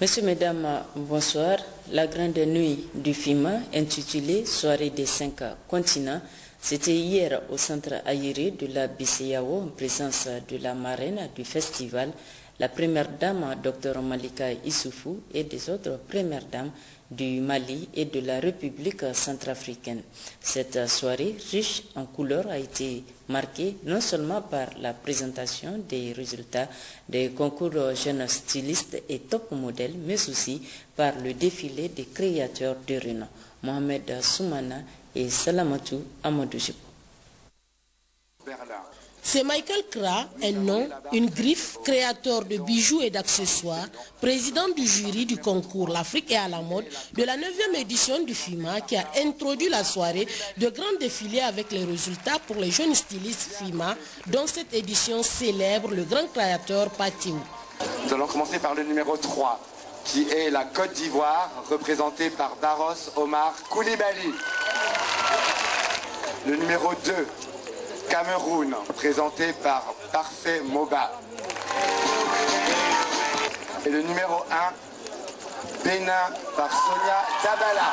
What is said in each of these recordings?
Messieurs, Mesdames, bonsoir. La grande nuit du FIMA, intitulée Soirée des 5 continents, c'était hier au centre aéré de la BCEAO en présence de la marraine du festival, la première dame Dr Malika Issoufou et des autres premières dames du Mali et de la République centrafricaine. Cette soirée riche en couleurs a été marquée non seulement par la présentation des résultats des concours jeunes stylistes et top modèles, mais aussi par le défilé des créateurs de renom, Mohamed Soumana et Salamatou Amadou Djibo. C'est Michael Kra, un nom, une griffe, créateur de bijoux et d'accessoires, président du jury du concours L'Afrique est à la mode de la 9e édition du FIMA qui a introduit la soirée de grands défilés avec les résultats pour les jeunes stylistes FIMA, dont cette édition célèbre le grand créateur Patiou. Nous allons commencer par le numéro 3, qui est la Côte d'Ivoire, représentée par Daros Omar Koulibaly. Le numéro 2, Cameroun, présenté par Parfait Moba. Et le numéro 1, Bénin, par Sonia Dabala.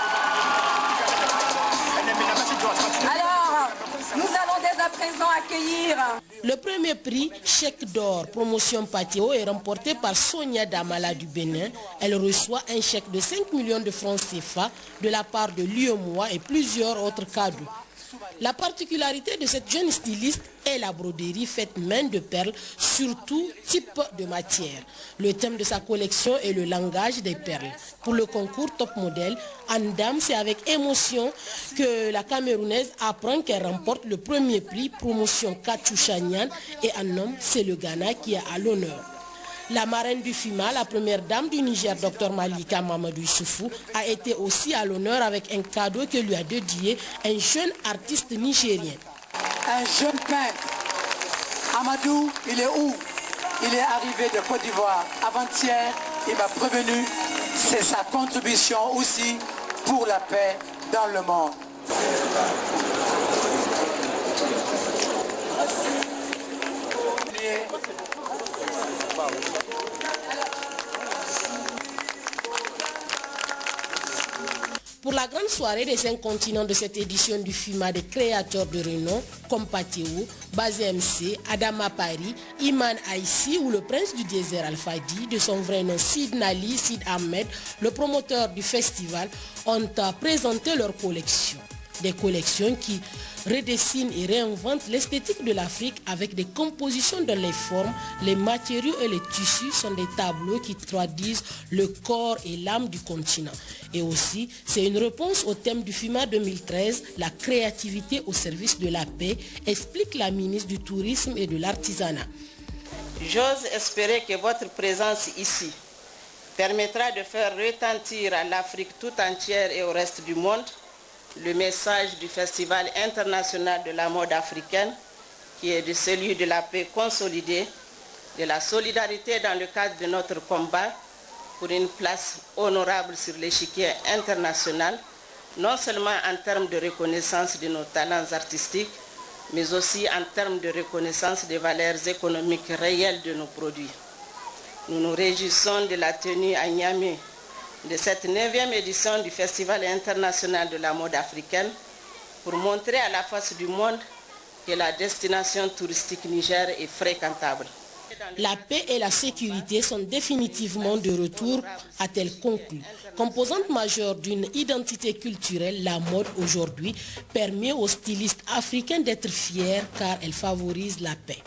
Alors, nous allons dès à présent accueillir... Le premier prix, chèque d'or, promotion Patio, est remporté par Sonia Damala du Bénin. Elle reçoit un chèque de 5 millions de francs CFA de la part de l'UEMOA et plusieurs autres cadeaux. La particularité de cette jeune styliste est la broderie faite main de perles sur tout type de matière. Le thème de sa collection est le langage des perles. Pour le concours Top Model, Andam, c'est avec émotion que la Camerounaise apprend qu'elle remporte le premier prix, promotion Kachouchanian, et en homme, c'est le Ghana qui est à l'honneur. La marraine du FIMA, la première dame du Niger, Dr Malika Mamadou Issoufou, a été aussi à l'honneur avec un cadeau que lui a dédié un jeune artiste nigérien. Un jeune peintre. Amadou, il est où? Il est arrivé de Côte d'Ivoire avant-hier. Il m'a prévenu. C'est sa contribution aussi pour la paix dans le monde. Pour la grande soirée des 5 continents de cette édition du FIMA des créateurs de renom comme Patiou, Bazé MC, Adama Paris, Iman Aïssi ou le prince du désert Al-Fadi, de son vrai nom Sid Nali, Sid Ahmed, le promoteur du festival, ont présenté leurs collections. Des collections qui redessinent et réinventent l'esthétique de l'Afrique avec des compositions dont les formes, les matériaux et les tissus sont des tableaux qui traduisent le corps et l'âme du continent. Et aussi, c'est une réponse au thème du FIMA 2013, la créativité au service de la paix, explique la ministre du Tourisme et de l'Artisanat. J'ose espérer que votre présence ici permettra de faire retentir à l'Afrique tout entière et au reste du monde le message du Festival international de la mode africaine, qui est de celui de la paix consolidée, de la solidarité dans le cadre de notre combat pour une place honorable sur l'échiquier international, non seulement en termes de reconnaissance de nos talents artistiques, mais aussi en termes de reconnaissance des valeurs économiques réelles de nos produits. Nous nous réjouissons de la tenue à Niamey de cette 9e édition du Festival international de la mode africaine pour montrer à la face du monde que la destination touristique Niger est fréquentable. La paix et la sécurité sont définitivement de retour, a-t-elle conclu. Composante majeure d'une identité culturelle, la mode aujourd'hui permet aux stylistes africains d'être fiers car elle favorise la paix.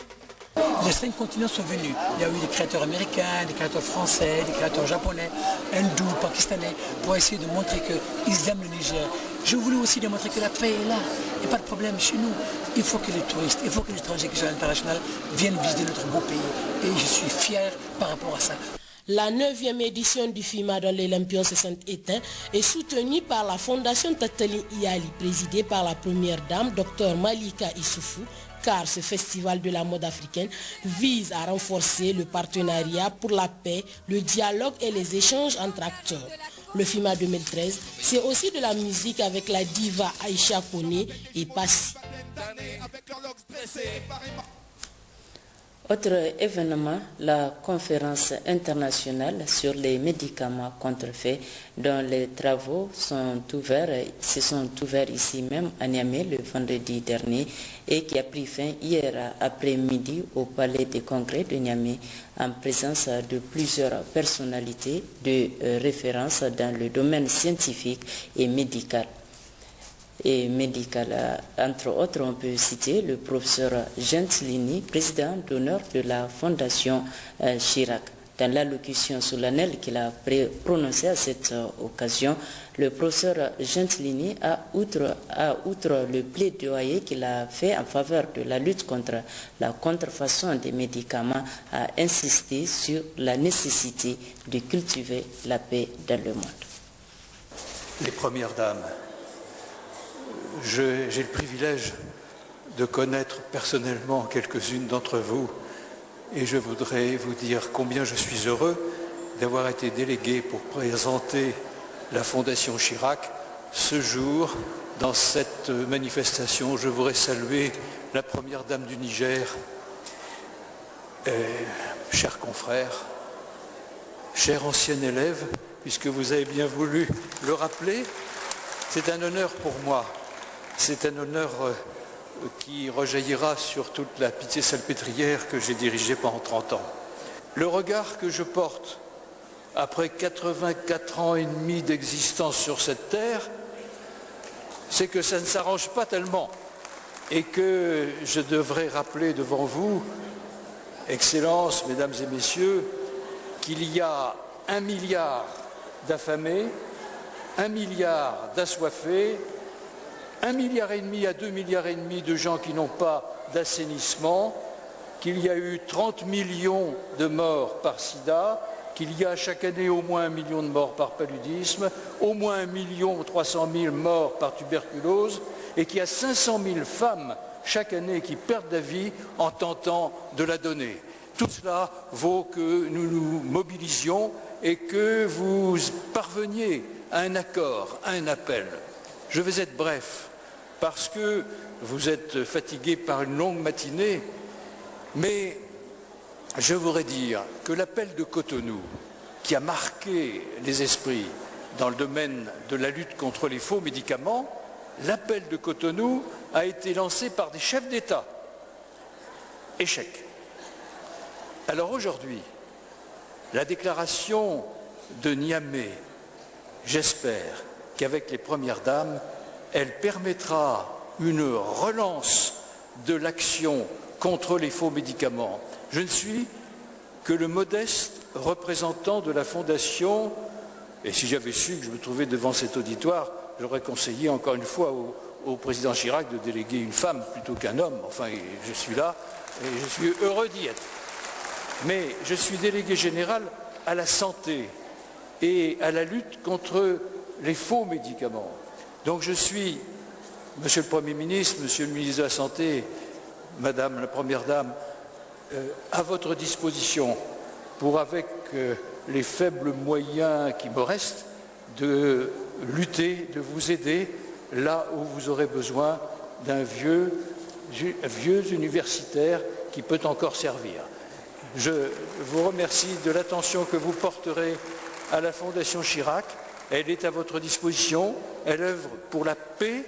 Les 5 continents sont venus. Il y a eu des créateurs américains, des créateurs français, des créateurs japonais, hindous, pakistanais, pour essayer de montrer qu'ils aiment le Niger. Je voulais aussi démontrer que la paix est là. Il n'y a pas de problème chez nous. Il faut que les touristes, il faut que les étrangers qui sont internationaux viennent visiter notre beau pays. Et je suis fier par rapport à ça. La 9e édition du FIMA dans les Lampions se sont éteints est soutenue par la Fondation Tatali Iyali, présidée par la première dame, Dr Malika Issoufou, car ce festival de la mode africaine vise à renforcer le partenariat pour la paix, le dialogue et les échanges entre acteurs. Le FIMA 2013, c'est aussi de la musique avec la diva Aïcha Kone et Passy. Autre événement, la conférence internationale sur les médicaments contrefaits dont les travaux se sont ouverts ici même à Niamey le vendredi dernier et qui a pris fin hier après-midi au Palais des Congrès de Niamey en présence de plusieurs personnalités de référence dans le domaine scientifique et médical. Entre autres, on peut citer le professeur Gentilini, président d'honneur de la Fondation Chirac. Dans l'allocution solennelle qu'il a prononcée à cette occasion, le professeur Gentilini outre le plaidoyer qu'il a fait en faveur de la lutte contre la contrefaçon des médicaments, a insisté sur la nécessité de cultiver la paix dans le monde. Les premières dames. J'ai le privilège de connaître personnellement quelques-unes d'entre vous et je voudrais vous dire combien je suis heureux d'avoir été délégué pour présenter la Fondation Chirac ce jour dans cette manifestation. Je voudrais saluer la première dame du Niger, chers confrères, chers anciens élèves, puisque vous avez bien voulu le rappeler, c'est un honneur pour moi. C'est un honneur qui rejaillira sur toute la pitié salpêtrière que j'ai dirigée pendant 30 ans. Le regard que je porte après 84 ans et demi d'existence sur cette terre, c'est que ça ne s'arrange pas tellement et que je devrais rappeler devant vous, Excellences, Mesdames et Messieurs, qu'il y a 1 milliard d'affamés, 1 milliard d'assoiffés, 1,5 milliard à 2,5 milliards de gens qui n'ont pas d'assainissement, qu'il y a eu 30 millions de morts par sida, qu'il y a chaque année au moins 1 million de morts par paludisme, au moins 1,3 million morts par tuberculose, et qu'il y a 500 000 femmes chaque année qui perdent la vie en tentant de la donner. Tout cela vaut que nous nous mobilisions et que vous parveniez à un accord, à un appel. Je vais être bref, parce que vous êtes fatigués par une longue matinée, mais je voudrais dire que l'appel de Cotonou, qui a marqué les esprits dans le domaine de la lutte contre les faux médicaments, l'appel de Cotonou a été lancé par des chefs d'État. Échec. Alors aujourd'hui, la déclaration de Niamey, j'espère qu'avec les premières dames, elle permettra une relance de l'action contre les faux médicaments. Je ne suis que le modeste représentant de la Fondation, et si j'avais su que je me trouvais devant cet auditoire, j'aurais conseillé encore une fois au président Chirac de déléguer une femme plutôt qu'un homme. Enfin, je suis là et je suis heureux d'y être. Mais je suis délégué général à la santé et à la lutte contre les faux médicaments. Donc je suis, Monsieur le Premier ministre, Monsieur le ministre de la Santé, Madame la Première Dame, à votre disposition pour, avec les faibles moyens qui me restent, de lutter, de vous aider là où vous aurez besoin d'un vieux universitaire qui peut encore servir. Je vous remercie de l'attention que vous porterez à la Fondation Chirac. Elle est à votre disposition, elle œuvre pour la paix.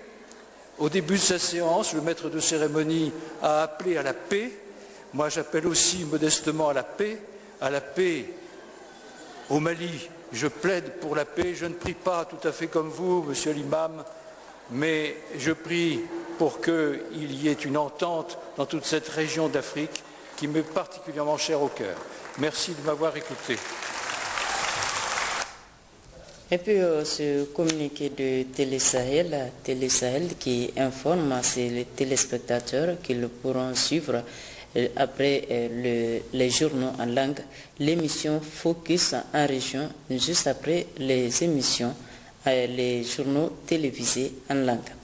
Au début de sa séance, le maître de cérémonie a appelé à la paix. Moi, j'appelle aussi modestement à la paix au Mali. Je plaide pour la paix, je ne prie pas tout à fait comme vous, monsieur l'imam, mais je prie pour qu'il y ait une entente dans toute cette région d'Afrique qui m'est particulièrement chère au cœur. Merci de m'avoir écouté. Et puis ce communiqué de Télé Sahel qui informe les téléspectateurs qu'ils pourront suivre après les journaux en langue, l'émission Focus en région, juste après les émissions, les journaux télévisés en langue.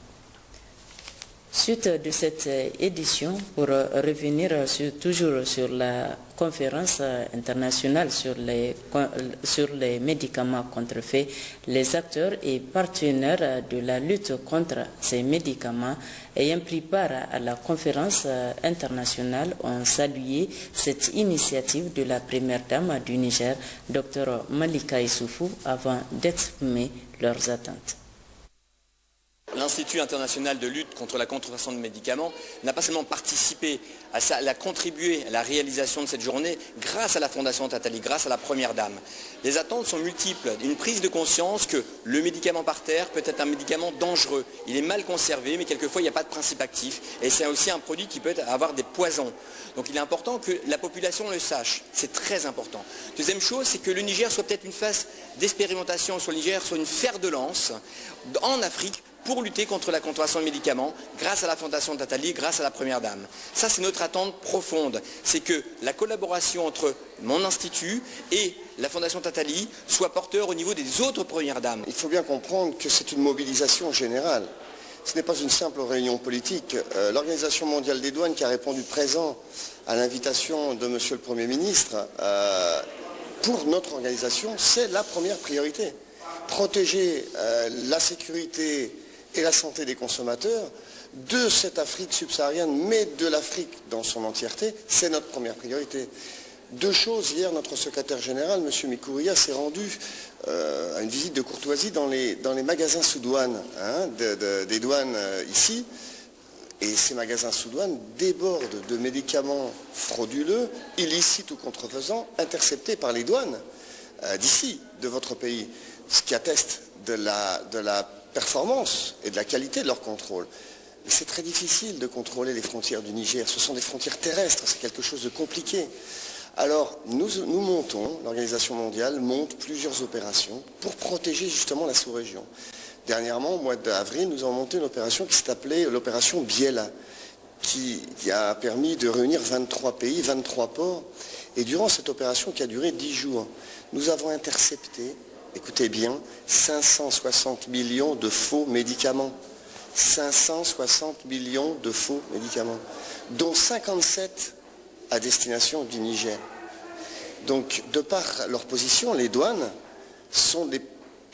Suite de cette édition, pour revenir toujours sur la conférence internationale sur les médicaments contrefaits, les acteurs et partenaires de la lutte contre ces médicaments ayant pris part à la conférence internationale ont salué cette initiative de la première dame du Niger, Dr Malika Issoufou, avant d'exprimer leurs attentes. L'Institut international de lutte contre la contrefaçon de médicaments n'a pas seulement participé à ça, elle a contribué à la réalisation de cette journée grâce à la Fondation Tatali, grâce à la Première Dame. Les attentes sont multiples. Une prise de conscience que le médicament par terre peut être un médicament dangereux. Il est mal conservé, mais quelquefois il n'y a pas de principe actif. Et c'est aussi un produit qui peut avoir des poisons. Donc il est important que la population le sache. C'est très important. Deuxième chose, c'est que le Niger soit peut-être une phase d'expérimentation, soit le Niger soit une fer de lance en Afrique, pour lutter contre la contrefaçon de médicaments, grâce à la Fondation Tatali, grâce à la Première Dame. Ça, c'est notre attente profonde. C'est que la collaboration entre mon institut et la Fondation Tatali soit porteur au niveau des autres Premières Dames. Il faut bien comprendre que c'est une mobilisation générale. Ce n'est pas une simple réunion politique. L'Organisation mondiale des douanes, qui a répondu présent à l'invitation de Monsieur le Premier ministre, pour notre organisation, c'est la première priorité. Protéger la sécurité et la santé des consommateurs de cette Afrique subsaharienne, mais de l'Afrique dans son entièreté, c'est notre première priorité. Deux choses, hier notre secrétaire général, M. Mikouria, s'est rendu à une visite de courtoisie dans les magasins sous douane, des douanes ici, et ces magasins sous douane débordent de médicaments frauduleux, illicites ou contrefaisants, interceptés par les douanes d'ici, de votre pays, ce qui atteste de la performance et de la qualité de leur contrôle. Mais c'est très difficile de contrôler les frontières du Niger. Ce sont des frontières terrestres, c'est quelque chose de compliqué. Alors, nous montons, l'Organisation mondiale monte plusieurs opérations pour protéger justement la sous-région. Dernièrement, au mois d'avril, nous avons monté une opération qui s'est appelée l'opération Biela, qui a permis de réunir 23 pays, 23 ports. Et durant cette opération qui a duré 10 jours, nous avons intercepté, écoutez bien, 560 millions de faux médicaments. 560 millions de faux médicaments, dont 57 à destination du Niger. Donc, de par leur position, les douanes sont des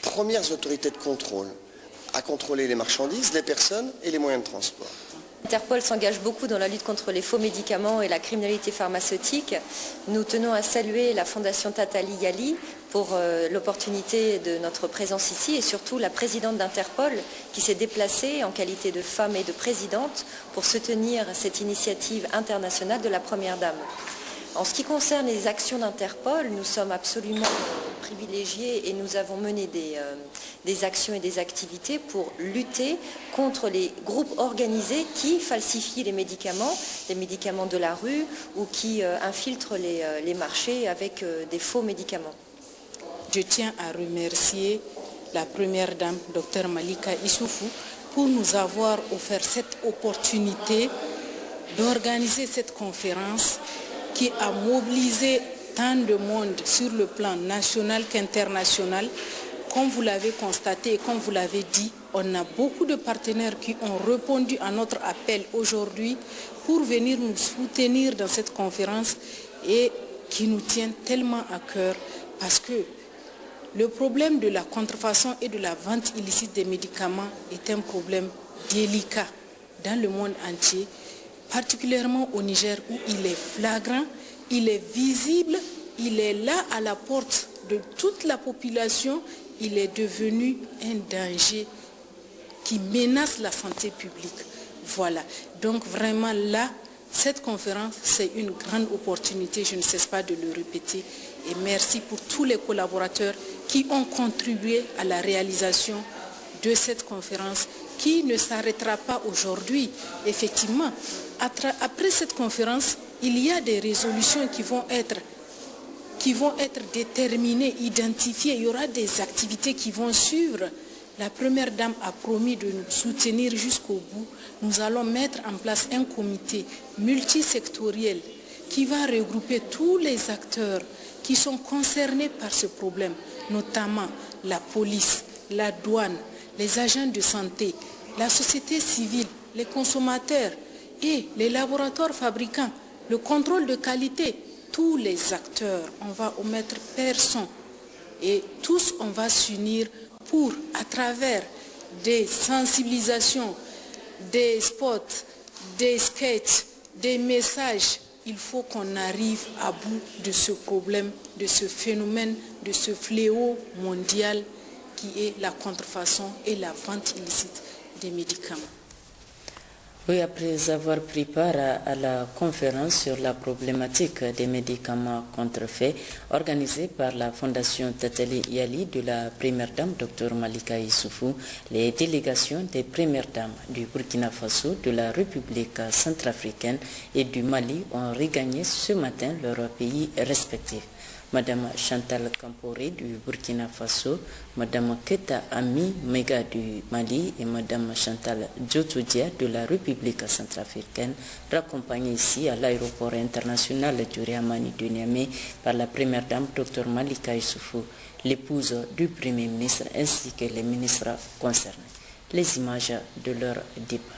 premières autorités de contrôle à contrôler les marchandises, les personnes et les moyens de transport. Interpol s'engage beaucoup dans la lutte contre les faux médicaments et la criminalité pharmaceutique. Nous tenons à saluer la Fondation Tatali Yali pour l'opportunité de notre présence ici et surtout la présidente d'Interpol qui s'est déplacée en qualité de femme et de présidente pour soutenir cette initiative internationale de la Première Dame. En ce qui concerne les actions d'Interpol, nous sommes absolument privilégiés et nous avons mené des actions et des activités pour lutter contre les groupes organisés qui falsifient les médicaments de la rue ou qui infiltrent les marchés avec des faux médicaments. Je tiens à remercier la Première Dame, Dr Malika Issoufou, pour nous avoir offert cette opportunité d'organiser cette conférence qui a mobilisé tant de monde sur le plan national qu'international. Comme vous l'avez constaté et comme vous l'avez dit, on a beaucoup de partenaires qui ont répondu à notre appel aujourd'hui pour venir nous soutenir dans cette conférence et qui nous tiennent tellement à cœur parce que le problème de la contrefaçon et de la vente illicite des médicaments est un problème délicat dans le monde entier, particulièrement au Niger où il est flagrant, il est visible, il est là à la porte de toute la population, il est devenu un danger qui menace la santé publique. Voilà, donc vraiment là, cette conférence, c'est une grande opportunité, je ne cesse pas de le répéter. Et merci pour tous les collaborateurs qui ont contribué à la réalisation de cette conférence qui ne s'arrêtera pas aujourd'hui. Effectivement, après cette conférence, il y a des résolutions qui vont être déterminées, identifiées. Il y aura des activités qui vont suivre. La Première Dame a promis de nous soutenir jusqu'au bout. Nous allons mettre en place un comité multisectoriel qui va regrouper tous les acteurs qui sont concernés par ce problème, notamment la police, la douane, les agents de santé, la société civile, les consommateurs et les laboratoires fabricants, le contrôle de qualité. tous les acteurs, on va omettre personne. Et tous, on va s'unir pour, à travers des sensibilisations, des spots, des sketchs, des messages, il faut qu'on arrive à bout de ce problème, de ce phénomène, de ce fléau mondial qui est la contrefaçon et la vente illicite des médicaments. Oui, après avoir pris part à la conférence sur la problématique des médicaments contrefaits organisée par la Fondation Tatali Yali de la Première Dame, Dr Malika Issoufou, les délégations des Premières Dames du Burkina Faso, de la République centrafricaine et du Mali ont regagné ce matin leurs pays respectifs. Madame Chantal Kamporé du Burkina Faso, Madame Keta Ami Mega du Mali et Madame Chantal Djotoudia de la République centrafricaine, raccompagnées ici à l'aéroport international du Riamani de Niamey par la Première Dame Dr Malika Issoufou, l'épouse du Premier ministre ainsi que les ministres concernés. Les images de leur départ.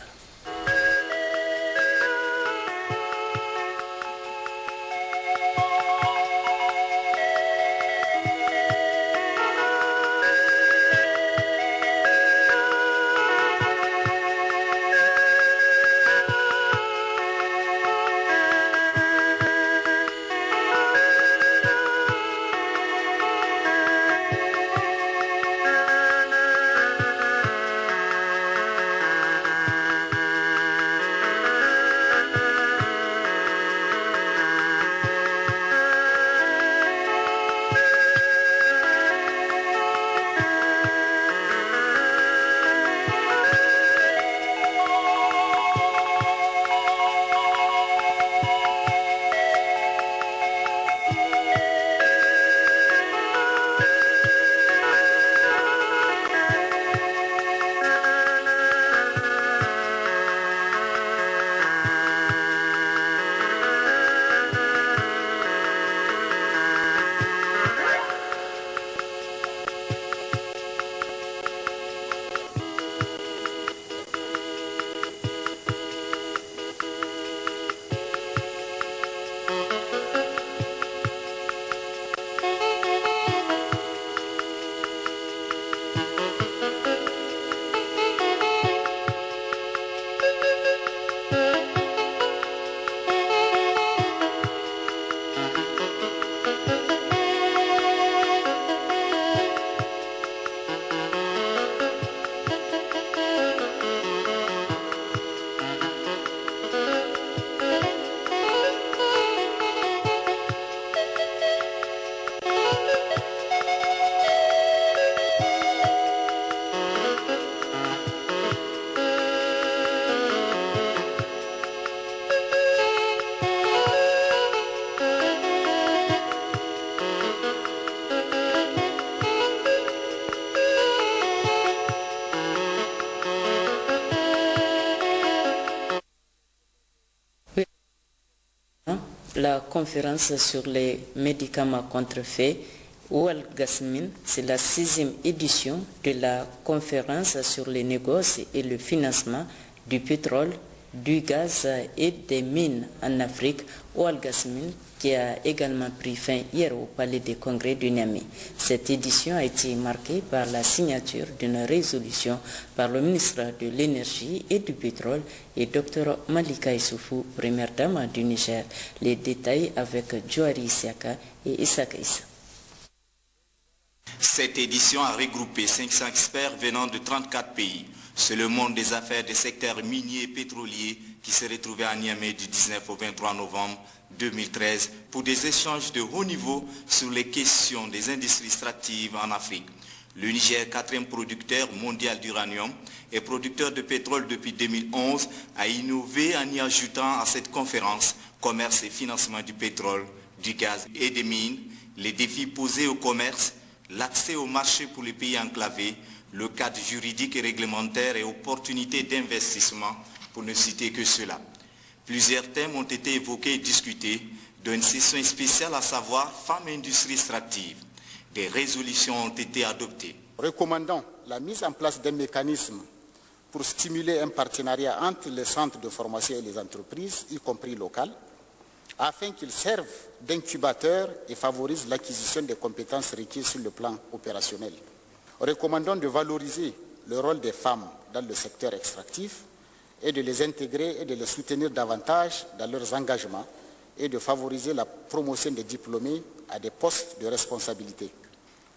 La conférence sur les médicaments contrefaits ou Al-Gasmin, c'est la 6e édition de la conférence sur les négoces et le financement du pétrole, du gaz et des mines en Afrique ou Al-Gasmin, qui a également pris fin hier au Palais des Congrès de Niamey. Cette édition a été marquée par la signature d'une résolution par le ministre de l'Énergie et du Pétrole et Dr Malika Issoufou, Première Dame du Niger. Les détails avec Djouari Siaka et Issaka Issa. Cette édition a regroupé 500 experts venant de 34 pays. C'est le monde des affaires des secteurs miniers et pétroliers qui s'est retrouvé à Niamey du 19 au 23 novembre 2013 pour des échanges de haut niveau sur les questions des industries extractives en Afrique. Le Niger, 4e producteur mondial d'uranium et producteur de pétrole depuis 2011, a innové en y ajoutant à cette conférence commerce et financement du pétrole, du gaz et des mines, les défis posés au commerce, l'accès au marché pour les pays enclavés, le cadre juridique et réglementaire et opportunités d'investissement, pour ne citer que cela. Plusieurs thèmes ont été évoqués et discutés, dont une session spéciale à savoir femmes et industries extractives. Des résolutions ont été adoptées. Recommandons la mise en place d'un mécanisme pour stimuler un partenariat entre les centres de formation et les entreprises, y compris locales, afin qu'ils servent d'incubateurs et favorisent l'acquisition des compétences requises sur le plan opérationnel. Recommandons de valoriser le rôle des femmes dans le secteur extractif et de les intégrer et de les soutenir davantage dans leurs engagements et de favoriser la promotion des diplômés à des postes de responsabilité.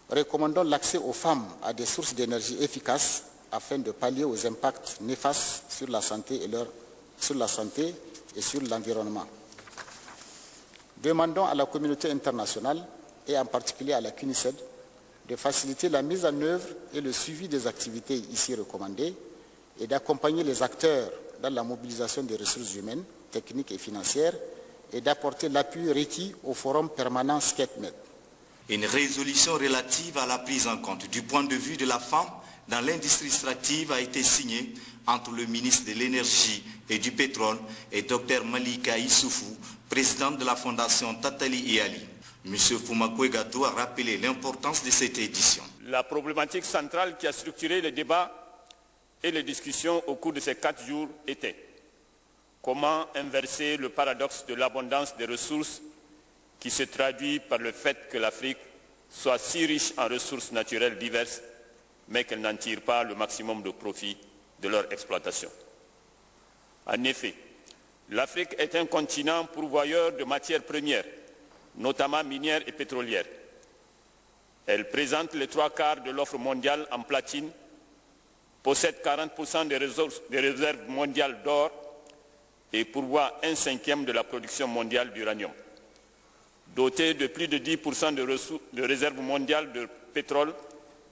Recommandons l'accès aux femmes à des sources d'énergie efficaces afin de pallier aux impacts néfastes sur la santé et sur l'environnement. Demandons à la communauté internationale, et en particulier à la CNUSED, de faciliter la mise en œuvre et le suivi des activités ici recommandées et d'accompagner les acteurs dans la mobilisation des ressources humaines, techniques et financières et d'apporter l'appui requis au forum permanent SCETMED. Une résolution relative à la prise en compte du point de vue de la femme dans l'industrie extractive a été signée entre le ministre de l'Énergie et du Pétrole et Dr Malika Issoufou, présidente de la Fondation Tatali Iyali. M. Foumakoye Gato a rappelé l'importance de cette édition. La problématique centrale qui a structuré les débats et les discussions au cours de ces 4 jours était comment inverser le paradoxe de l'abondance des ressources qui se traduit par le fait que l'Afrique soit si riche en ressources naturelles diverses, mais qu'elle n'en tire pas le maximum de profit de leur exploitation. En effet, l'Afrique est un continent pourvoyeur de matières premières, notamment minières et pétrolières. Elle présente les 3/4 de l'offre mondiale en platine, possède 40% des réserves mondiales d'or et pourvoit 1/5 de la production mondiale d'uranium. Dotée de plus de 10% de réserves mondiales de pétrole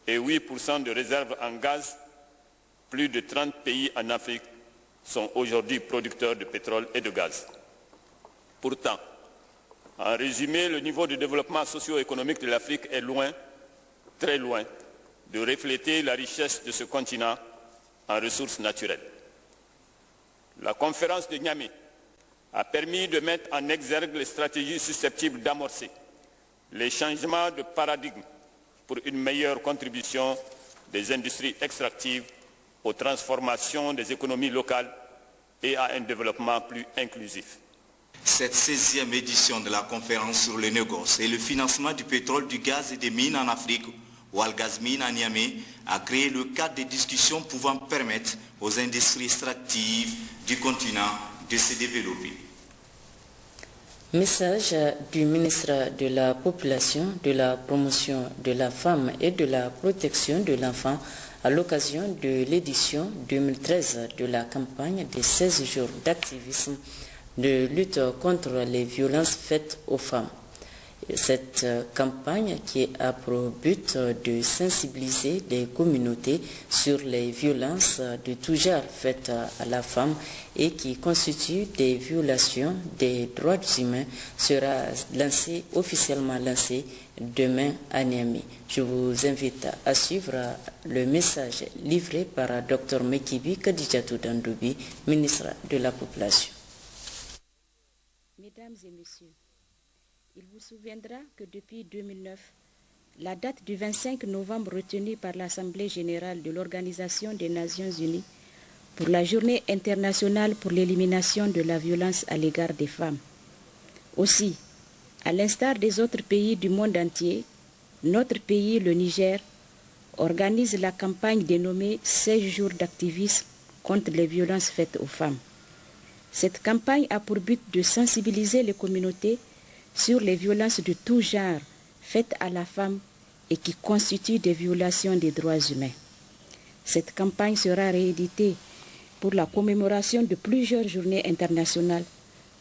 et 8% de réserves en gaz, plus de 30 pays en Afrique sont aujourd'hui producteurs de pétrole et de gaz. Pourtant, en résumé, le niveau de développement socio-économique de l'Afrique est loin, très loin, de refléter la richesse de ce continent en ressources naturelles. La conférence de Niamey a permis de mettre en exergue les stratégies susceptibles d'amorcer les changements de paradigme pour une meilleure contribution des industries extractives aux transformations des économies locales et à un développement plus inclusif. Cette 16e édition de la conférence sur le négoce et le financement du pétrole, du gaz et des mines en Afrique, Walgazmine à Niamey, a créé le cadre de discussions pouvant permettre aux industries extractives du continent de se développer. Message du ministre de la Population, de la Promotion de la Femme et de la Protection de l'Enfant à l'occasion de l'édition 2013 de la campagne des 16 jours d'activisme de lutte contre les violences faites aux femmes. Cette campagne qui a pour but de sensibiliser les communautés sur les violences de tout genre faites à la femme et qui constituent des violations des droits humains sera officiellement lancée demain à Niamey. Je vous invite à suivre le message livré par Dr Mekibi Kadidjatou Dandoubi, ministre de la Population. Mesdames et messieurs, il vous souviendra que depuis 2009, la date du 25 novembre retenue par l'Assemblée générale de l'Organisation des Nations Unies pour la Journée internationale pour l'élimination de la violence à l'égard des femmes. Aussi, à l'instar des autres pays du monde entier, notre pays, le Niger, organise la campagne dénommée 16 jours d'activisme contre les violences faites aux femmes. Cette campagne a pour but de sensibiliser les communautés sur les violences de tout genre faites à la femme et qui constituent des violations des droits humains. Cette campagne sera rééditée pour la commémoration de plusieurs journées internationales,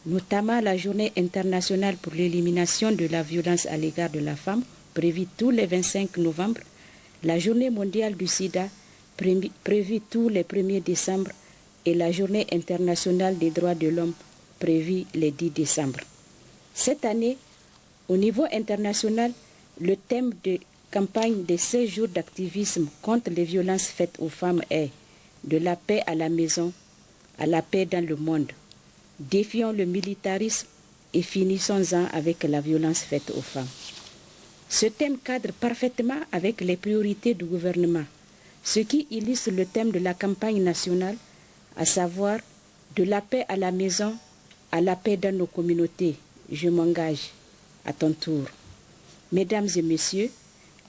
notamment la Journée internationale pour l'élimination de la violence à l'égard de la femme, prévue tous les 25 novembre, la Journée mondiale du sida, prévue tous les 1er décembre, et la Journée internationale des droits de l'homme, prévue les 10 décembre. Cette année, au niveau international, le thème de campagne des 16 jours d'activisme contre les violences faites aux femmes est « De la paix à la maison, à la paix dans le monde ». Défions le militarisme et finissons-en avec la violence faite aux femmes. Ce thème cadre parfaitement avec les priorités du gouvernement, ce qui illustre le thème de la campagne nationale, à savoir « De la paix à la maison, à la paix dans nos communautés », je m'engage à ton tour. Mesdames et messieurs,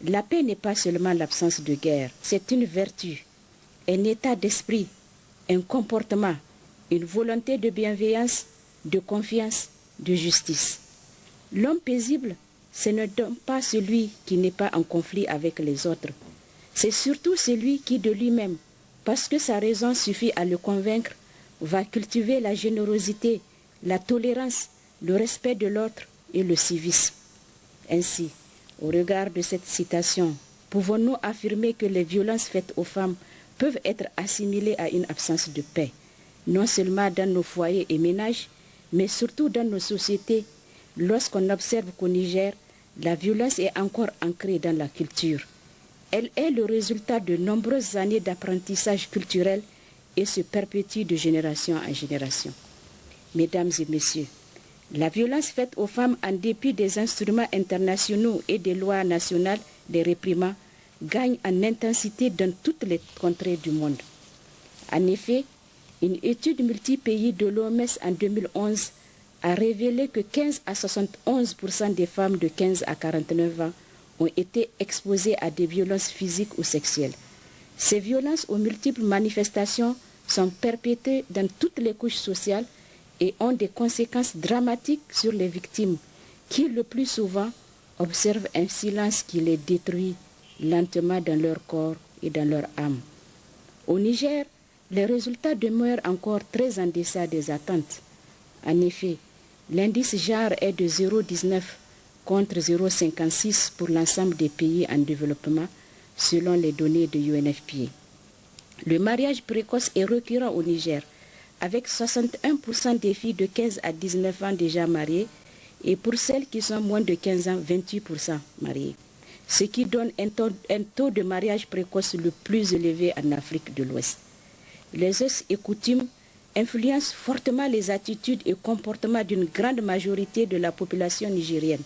la paix n'est pas seulement l'absence de guerre, c'est une vertu, un état d'esprit, un comportement, une volonté de bienveillance, de confiance, de justice. L'homme paisible, ce n'est donc pas celui qui n'est pas en conflit avec les autres. C'est surtout celui qui de lui-même, parce que sa raison suffit à le convaincre, va cultiver la générosité, la tolérance, le respect de l'autre et le civisme. Ainsi, au regard de cette citation, pouvons-nous affirmer que les violences faites aux femmes peuvent être assimilées à une absence de paix, non seulement dans nos foyers et ménages, mais surtout dans nos sociétés, lorsqu'on observe qu'au Niger, la violence est encore ancrée dans la culture. Elle est le résultat de nombreuses années d'apprentissage culturel et se perpétue de génération en génération. Mesdames et messieurs, la violence faite aux femmes en dépit des instruments internationaux et des lois nationales les réprimant gagne en intensité dans toutes les contrées du monde. En effet, une étude multi-pays de l'OMS en 2011 a révélé que 15 à 71% des femmes de 15 à 49 ans ont été exposées à des violences physiques ou sexuelles. Ces violences aux multiples manifestations sont perpétrées dans toutes les couches sociales et ont des conséquences dramatiques sur les victimes qui, le plus souvent, observent un silence qui les détruit lentement dans leur corps et dans leur âme. Au Niger, les résultats demeurent encore très en deçà des attentes. En effet, l'indice genre est de 0,19 contre 0,56 pour l'ensemble des pays en développement, selon les données de UNFPA. Le mariage précoce est récurrent au Niger, avec 61% des filles de 15 à 19 ans déjà mariées, et pour celles qui sont moins de 15 ans, 28% mariées, ce qui donne un taux de mariage précoce le plus élevé en Afrique de l'Ouest. Les us et coutumes influencent fortement les attitudes et comportements d'une grande majorité de la population nigérienne.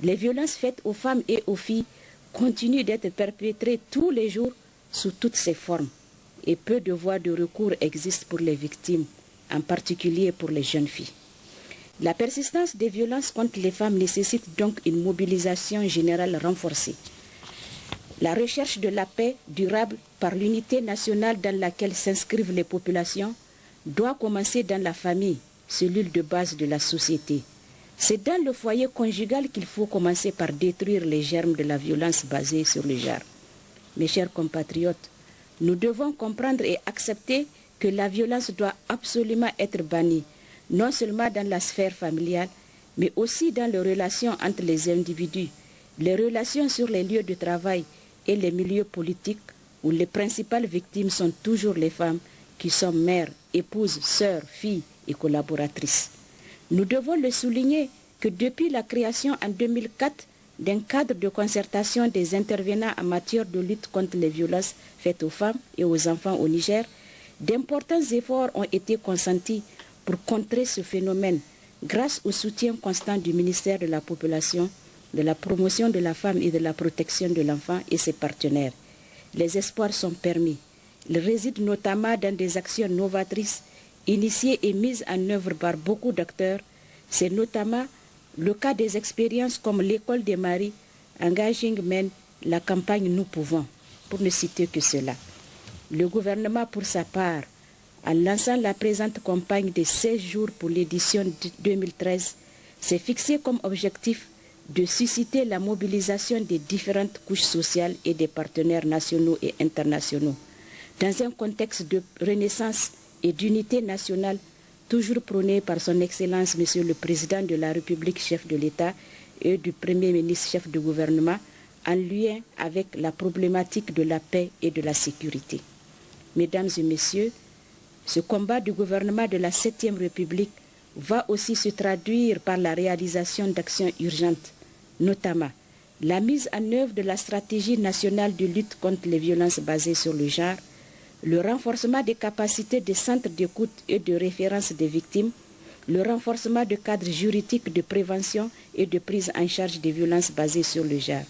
Les violences faites aux femmes et aux filles continuent d'être perpétrées tous les jours sous toutes ses formes, et peu de voies de recours existent pour les victimes, en particulier pour les jeunes filles. La persistance des violences contre les femmes nécessite donc une mobilisation générale renforcée. La recherche de la paix durable par l'unité nationale dans laquelle s'inscrivent les populations doit commencer dans la famille, cellule de base de la société. C'est dans le foyer conjugal qu'il faut commencer par détruire les germes de la violence basée sur le genre. Mes chers compatriotes, nous devons comprendre et accepter que la violence doit absolument être bannie, non seulement dans la sphère familiale, mais aussi dans les relations entre les individus, les relations sur les lieux de travail et les milieux politiques, où les principales victimes sont toujours les femmes qui sont mères, épouses, sœurs, filles et collaboratrices. Nous devons le souligner que depuis la création en 2004 d'un cadre de concertation des intervenants en matière de lutte contre les violences faites aux femmes et aux enfants au Niger, d'importants efforts ont été consentis pour contrer ce phénomène grâce au soutien constant du ministère de la Population, de la Promotion de la Femme et de la Protection de l'Enfant et ses partenaires. Les espoirs sont permis. Ils résident notamment dans des actions novatrices initiées et mises en œuvre par beaucoup d'acteurs. C'est notamment le cas des expériences comme l'École des maris, Engaging Men, la campagne Nous Pouvons, pour ne citer que cela. Le gouvernement, pour sa part, en lançant la présente campagne de 16 jours pour l'édition 2013, s'est fixé comme objectif de susciter la mobilisation des différentes couches sociales et des partenaires nationaux et internationaux, dans un contexte de renaissance et d'unité nationale toujours prôné par son Excellence Monsieur le Président de la République, chef de l'État, et du Premier ministre, chef de gouvernement, en lien avec la problématique de la paix et de la sécurité. Mesdames et messieurs, ce combat du gouvernement de la 7e République va aussi se traduire par la réalisation d'actions urgentes, notamment la mise en œuvre de la stratégie nationale de lutte contre les violences basées sur le genre, le renforcement des capacités des centres d'écoute et de référence des victimes, le renforcement de cadres juridiques de prévention et de prise en charge des violences basées sur le genre.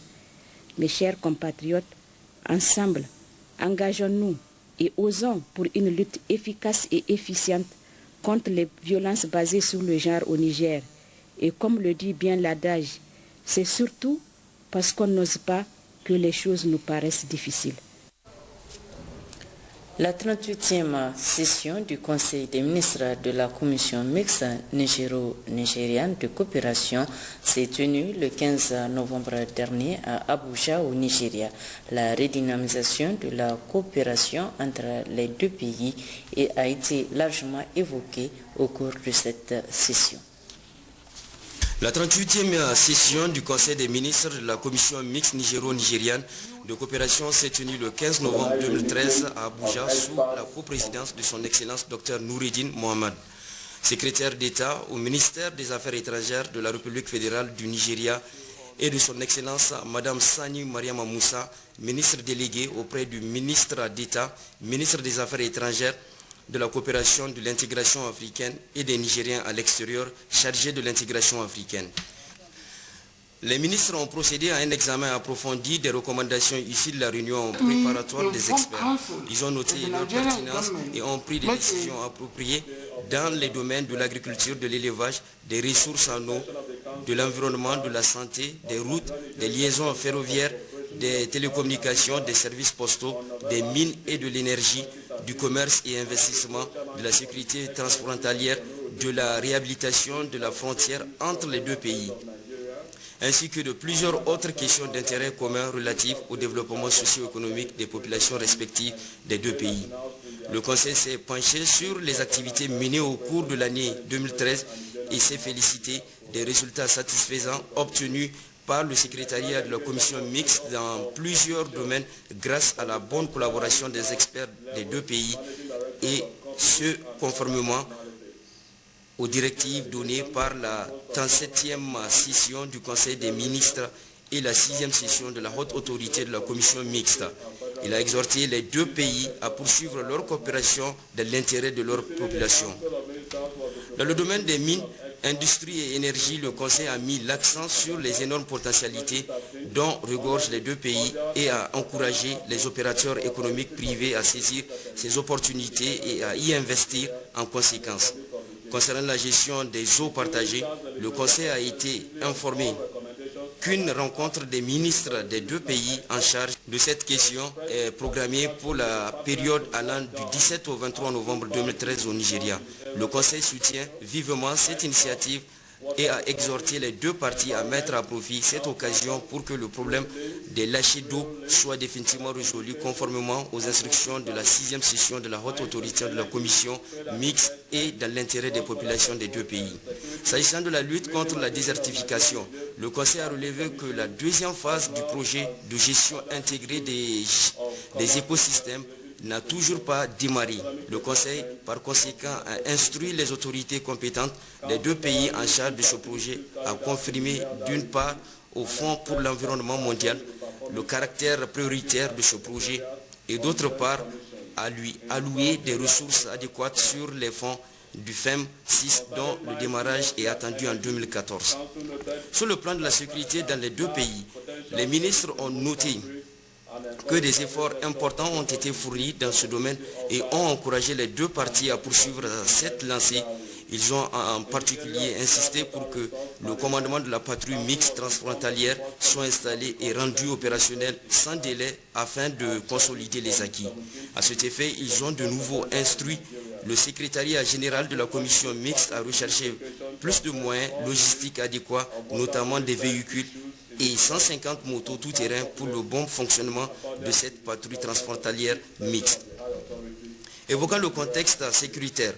Mes chers compatriotes, ensemble, engageons-nous et osons pour une lutte efficace et efficiente contre les violences basées sur le genre au Niger Et comme le dit bien l'adage, c'est surtout parce qu'on n'ose pas que les choses nous paraissent difficiles. La 38e session du Conseil des ministres de la Commission mixte nigéro-nigériane de coopération s'est tenue le 15 novembre dernier à Abuja au Nigeria. La redynamisation de la coopération entre les deux pays a été largement évoquée au cours de cette session. La 38e session du Conseil des ministres de la Commission mixte nigéro-nigériane de coopération s'est tenue le 15 novembre 2013 à Abuja sous la coprésidence de son Excellence Dr Noureddine Mohamed, secrétaire d'État au ministère des Affaires étrangères de la République fédérale du Nigeria, et de son Excellence Madame Sani Mariama Moussa, ministre déléguée auprès du ministre d'État, ministre des Affaires étrangères, de la coopération de l'intégration africaine et des Nigériens à l'extérieur chargés de l'intégration africaine. Les ministres ont procédé à un examen approfondi des recommandations issues de la réunion préparatoire des experts. Ils ont noté leur pertinence et ont pris des décisions appropriées dans les domaines de l'agriculture, de l'élevage, des ressources en eau, de l'environnement, de la santé, des routes, des liaisons ferroviaires, des télécommunications, des services postaux, des mines et de l'énergie, du commerce et investissement, de la sécurité transfrontalière, de la réhabilitation de la frontière entre les deux pays, ainsi que de plusieurs autres questions d'intérêt commun relatives au développement socio-économique des populations respectives des deux pays. Le Conseil s'est penché sur les activités menées au cours de l'année 2013 et s'est félicité des résultats satisfaisants obtenus par le secrétariat de la commission mixte dans plusieurs domaines grâce à la bonne collaboration des experts des deux pays et ce conformément aux directives données par la 37e session du Conseil des ministres et la 6e session de la haute autorité de la commission mixte. Il a exhorté les deux pays à poursuivre leur coopération dans l'intérêt de leur population. Dans le domaine des mines, industrie et énergie, le Conseil a mis l'accent sur les énormes potentialités dont regorgent les deux pays et a encouragé les opérateurs économiques privés à saisir ces opportunités et à y investir en conséquence. Concernant la gestion des eaux partagées, le Conseil a été informé qu'une rencontre des ministres des deux pays en charge de cette question est programmée pour la période allant du 17 au 23 novembre 2013 au Nigeria. Le Conseil soutient vivement cette initiative et a exhorté les deux parties à mettre à profit cette occasion pour que le problème des lâchers d'eau soit définitivement résolu conformément aux instructions de la 6e session de la haute autorité de la commission mixte et dans l'intérêt des populations des deux pays. S'agissant de la lutte contre la désertification, le Conseil a relevé que la deuxième phase du projet de gestion intégrée des écosystèmes n'a toujours pas démarré. Le Conseil, par conséquent, a instruit les autorités compétentes des deux pays en charge de ce projet à confirmer d'une part au Fonds pour l'environnement mondial le caractère prioritaire de ce projet et d'autre part à lui allouer des ressources adéquates sur les fonds du FEM 6 dont le démarrage est attendu en 2014. Sur le plan de la sécurité dans les deux pays, les ministres ont noté que des efforts importants ont été fournis dans ce domaine et ont encouragé les deux parties à poursuivre cette lancée. Ils ont en particulier insisté pour que le commandement de la patrouille mixte transfrontalière soit installé et rendu opérationnel sans délai afin de consolider les acquis. À cet effet, ils ont de nouveau instruit le secrétariat général de la commission mixte à rechercher plus de moyens logistiques adéquats, notamment des véhicules et 150 motos tout-terrain pour le bon fonctionnement de cette patrouille transfrontalière mixte. Évoquant le contexte sécuritaire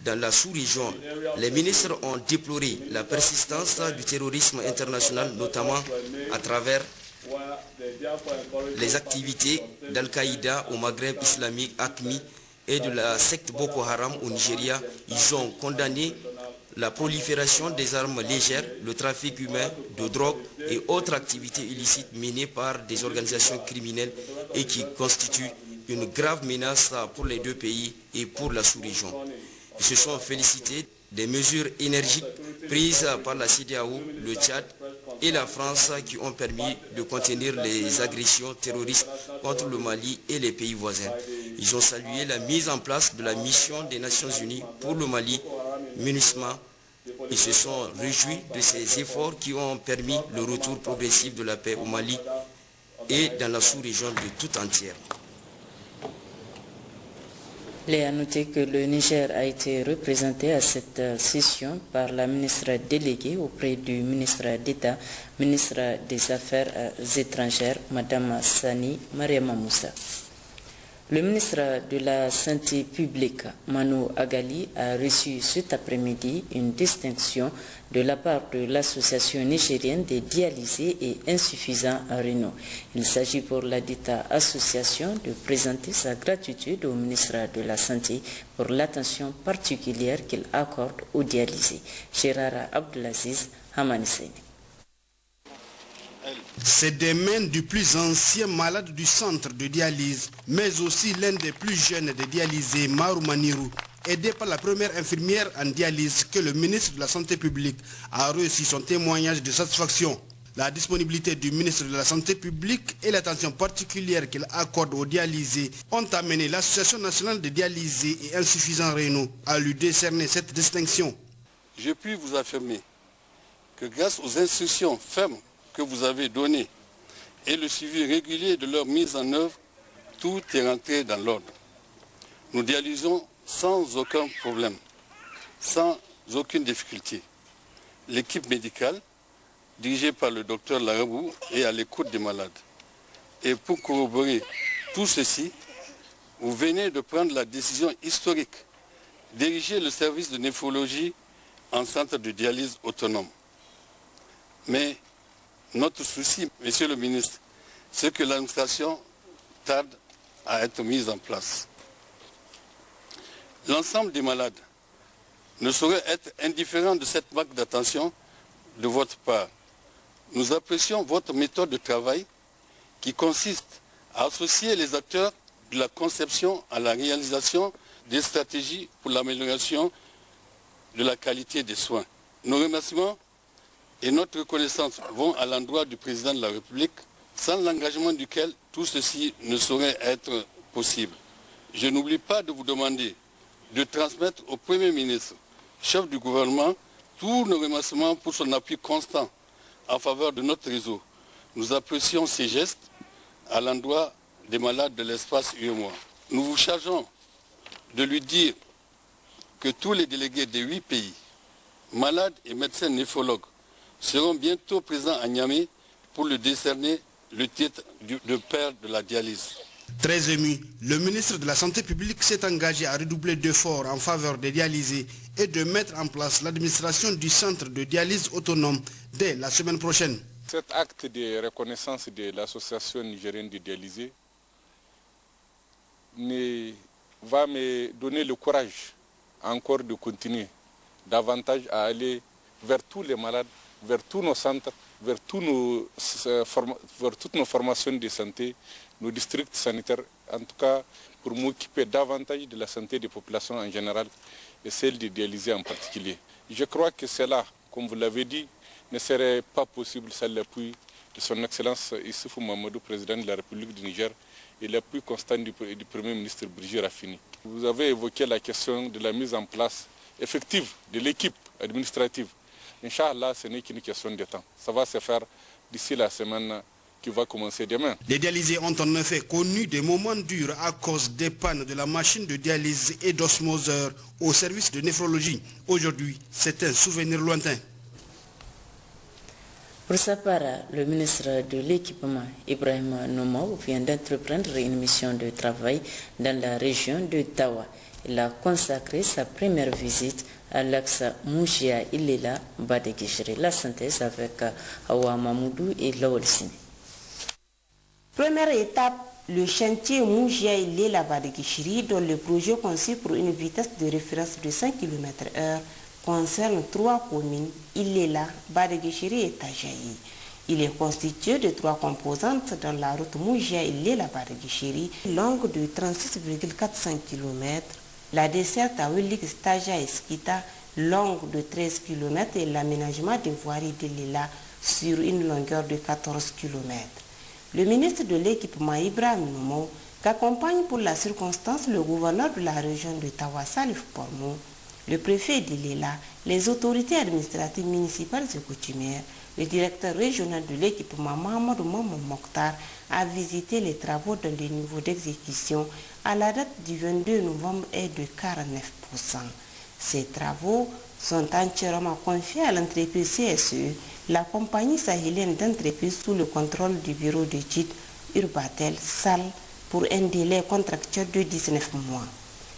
dans la sous-région, les ministres ont déploré la persistance du terrorisme international, notamment à travers les activités d'Al-Qaïda au Maghreb islamique, AQMI, et de la secte Boko Haram au Nigeria. Ils ont condamné la prolifération des armes légères, le trafic humain, de drogue et autres activités illicites menées par des organisations criminelles et qui constituent une grave menace pour les deux pays et pour la sous-région. Ils se sont félicités des mesures énergiques prises par la CEDEAO, le Tchad et la France qui ont permis de contenir les agressions terroristes contre le Mali et les pays voisins. Ils ont salué la mise en place de la mission des Nations Unies pour le Mali, MINUSMA, Ils se sont réjouis de ces efforts qui ont permis le retour progressif de la paix au Mali et dans la sous-région de toute entière. Il est à noter que le Niger a été représenté à cette session par la ministre déléguée auprès du ministre d'État, ministre des Affaires étrangères, Mme Sani Mariama Moussa. Le ministre de la Santé publique, Manu Agali, a reçu cet après-midi une distinction de la part de l'Association nigérienne des dialysés et insuffisants rénaux. Il s'agit pour la dite association de présenter sa gratitude au ministre de la Santé pour l'attention particulière qu'il accorde aux dialysés. Gérard Abdelaziz Hamaniseni. C'est des mains du plus ancien malade du centre de dialyse, mais aussi l'un des plus jeunes des dialysés, Marou Manirou, aidé par la première infirmière en dialyse, que le ministre de la Santé publique a reçu son témoignage de satisfaction. La disponibilité du ministre de la Santé publique et l'attention particulière qu'il accorde aux dialysés ont amené l'Association nationale des dialysés et insuffisants rénaux à lui décerner cette distinction. Je puis vous affirmer que grâce aux instructions fermes que vous avez données et le suivi régulier de leur mise en œuvre, tout est rentré dans l'ordre. Nous dialysons sans aucun problème, sans aucune difficulté. L'équipe médicale, dirigée par le docteur Larabou, est à l'écoute des malades. Et pour corroborer tout ceci, vous venez de prendre la décision historique d'ériger le service de néphrologie en centre de dialyse autonome. Mais notre souci, Monsieur le ministre, c'est que l'administration tarde à être mise en place. L'ensemble des malades ne saurait être indifférent de cette marque d'attention de votre part. Nous apprécions votre méthode de travail qui consiste à associer les acteurs de la conception à la réalisation des stratégies pour l'amélioration de la qualité des soins. Nos remerciements et notre reconnaissance vont à l'endroit du président de la République, sans l'engagement duquel tout ceci ne saurait être possible. Je n'oublie pas de vous demander de transmettre au Premier ministre, chef du gouvernement, tous nos remerciements pour son appui constant en faveur de notre réseau. Nous apprécions ces gestes à l'endroit des malades de l'espace UEMOA. Nous vous chargeons de lui dire que tous les délégués des 8 pays, malades et médecins néphrologues, seront bientôt présents à Niamey pour lui décerner le titre de père de la dialyse. Très ému, le ministre de la Santé publique s'est engagé à redoubler d'efforts en faveur des dialysés et de mettre en place l'administration du centre de dialyse autonome dès la semaine prochaine. Cet acte de reconnaissance de l'association nigérienne des dialysés va me donner le courage encore de continuer davantage à aller vers tous les malades, vers tous nos centres, vers toutes nos formations de santé, nos districts sanitaires, en tout cas pour m'occuper davantage de la santé des populations en général et celle des dialysés en particulier. Je crois que cela, comme vous l'avez dit, ne serait pas possible sans l'appui de son Excellence Issoufou Mamadou, président de la République du Niger, et l'appui constant du Premier ministre Brigitte Raffini. Vous avez évoqué la question de la mise en place effective de l'équipe administrative. Inch'Allah, ce n'est qu'une question de temps. Ça va se faire d'ici la semaine qui va commencer demain. Les dialysés ont en effet connu des moments durs à cause des pannes de la machine de dialyse et d'osmoseur au service de néphrologie. Aujourd'hui, c'est un souvenir lointain. Pour sa part, le ministre de l'Équipement, Ibrahim Nomao, vient d'entreprendre une mission de travail dans la région de Tawa. Il a consacré sa première visite à l'axe Moujia-Ilela Badegishri. La synthèse avec Awa Mamoudou et Lawal Sini. Première étape, le chantier Moujia-Ilela Badegishri, dont le projet conçu pour une vitesse de référence de 5 km/h, concerne 3 communes, Ilela, Badegishri et Tajayi. Il est constitué de 3 composantes dans la route Moujia-Ilela Badegishri, longue de 36,45 km, la desserte à Wilik Staja et Skita, longue de 13 km, et l'aménagement des voiries d'Ilela sur une longueur de 14 km. Le ministre de l'Équipement, Ibrahim Nomao, qu'accompagne pour la circonstance le gouverneur de la région de Tawa, Salif Pormo, le préfet d'Ilela, les autorités administratives municipales et coutumières, le directeur régional de l'équipement Mahamadou Maman Mokhtar a visité les travaux dont le niveau d'exécution à la date du 22 novembre est de 49%. Ces travaux sont entièrement confiés à l'entreprise CSE, la compagnie sahélienne d'entreprise sous le contrôle du bureau d'études Urbatel SAL pour un délai contractuel de 19 mois.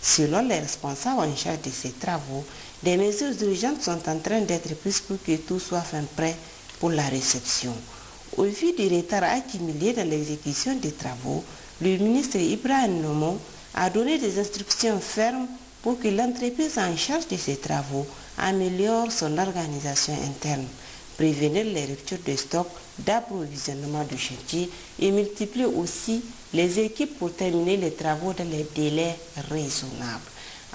Selon les responsables en charge de ces travaux, des mesures urgentes sont en train d'être prises pour que tout soit fin prêt pour la réception. Au vu du retard accumulé dans l'exécution des travaux, le ministre Ibrahim Nomo a donné des instructions fermes pour que l'entreprise en charge de ces travaux améliore son organisation interne, prévenir les ruptures de stock, d'approvisionnement de chantier et multiplier aussi les équipes pour terminer les travaux dans les délais raisonnables.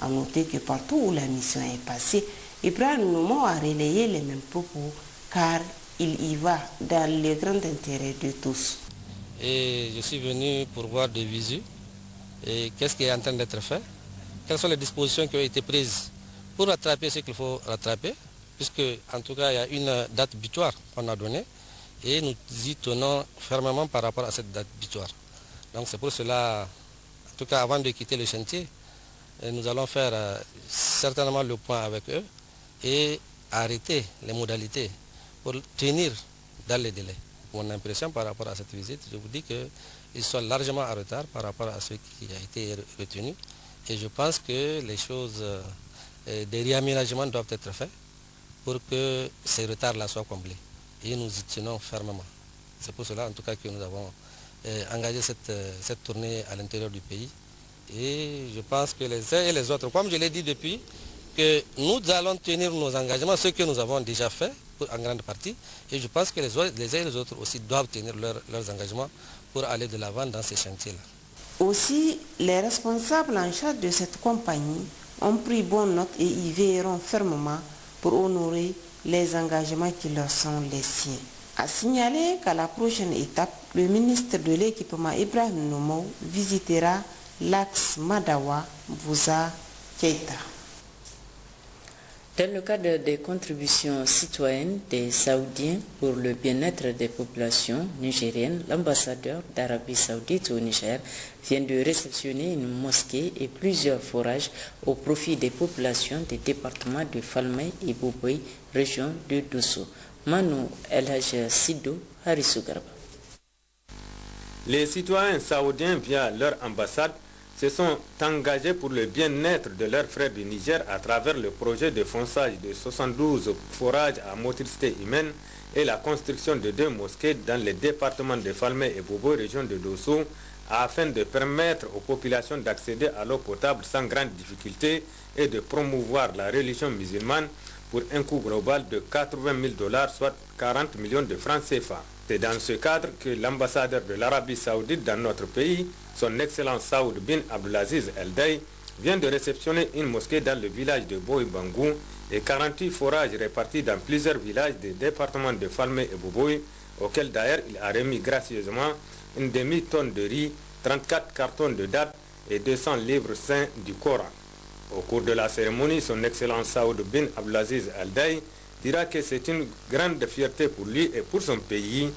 A noter que partout où la mission est passée, Ibrahim Nomo a relayé les mêmes propos car il y va dans le grand intérêt de tous. Et je suis venu pour voir de visu et qu'est-ce qui est en train d'être fait, quelles sont les dispositions qui ont été prises pour rattraper ce qu'il faut rattraper, puisque en tout cas il y a une date butoir qu'on a donnée et nous y tenons fermement par rapport à cette date butoir. Donc c'est pour cela, en tout cas avant de quitter le chantier, nous allons faire certainement le point avec eux et arrêter les modalités pour tenir dans les délais. Mon impression par rapport à cette visite, je vous dis qu'ils sont largement en retard par rapport à ce qui a été retenu. Et je pense que les choses, des réaménagements doivent être faits pour que ces retards-là soient comblés. Et nous y tenons fermement. C'est pour cela en tout cas que nous avons engagé cette tournée à l'intérieur du pays. Et je pense que les uns et les autres, comme je l'ai dit depuis, que nous allons tenir nos engagements, ce que nous avons déjà fait en grande partie, et je pense que les uns et les autres aussi doivent tenir leurs engagements pour aller de l'avant dans ces chantiers-là. Aussi, les responsables en charge de cette compagnie ont pris bonne note et y veilleront fermement pour honorer les engagements qui leur sont les siens. A signaler qu'à la prochaine étape, le ministre de l'équipement Ibrahim Nomo visitera l'axe Madawa-Bouza-Keita. Dans le cadre des contributions citoyennes des Saoudiens pour le bien-être des populations nigériennes, l'ambassadeur d'Arabie Saoudite au Niger vient de réceptionner une mosquée et plusieurs forages au profit des populations des départements de Falmey et Boboy, région de Dosso. Manu El-Haj Sido, Harissou Garba. Les citoyens saoudiens, via leur ambassade, se sont engagés pour le bien-être de leurs frères du Niger à travers le projet de fonçage de 72 forages à motricité humaine et la construction de 2 mosquées dans les départements de Falmey et Bobo, région de Dosso, afin de permettre aux populations d'accéder à l'eau potable sans grande difficulté et de promouvoir la religion musulmane pour un coût global de 80 000 $, soit 40 millions de francs CFA. C'est dans ce cadre que l'ambassadeur de l'Arabie Saoudite dans notre pays, son Excellence Saoud bin Abdelaziz El-Day, vient de réceptionner une mosquée dans le village de Boy-Bangou et 48 forages répartis dans plusieurs villages des départements de Falmey et Boboy, auxquels d'ailleurs il a remis gracieusement une demi-tonne de riz, 34 cartons de dattes et 200 livres saints du Coran. Au cours de la cérémonie, son Excellence Saoud bin Abdelaziz El-Day dira que c'est une grande fierté pour lui et pour son pays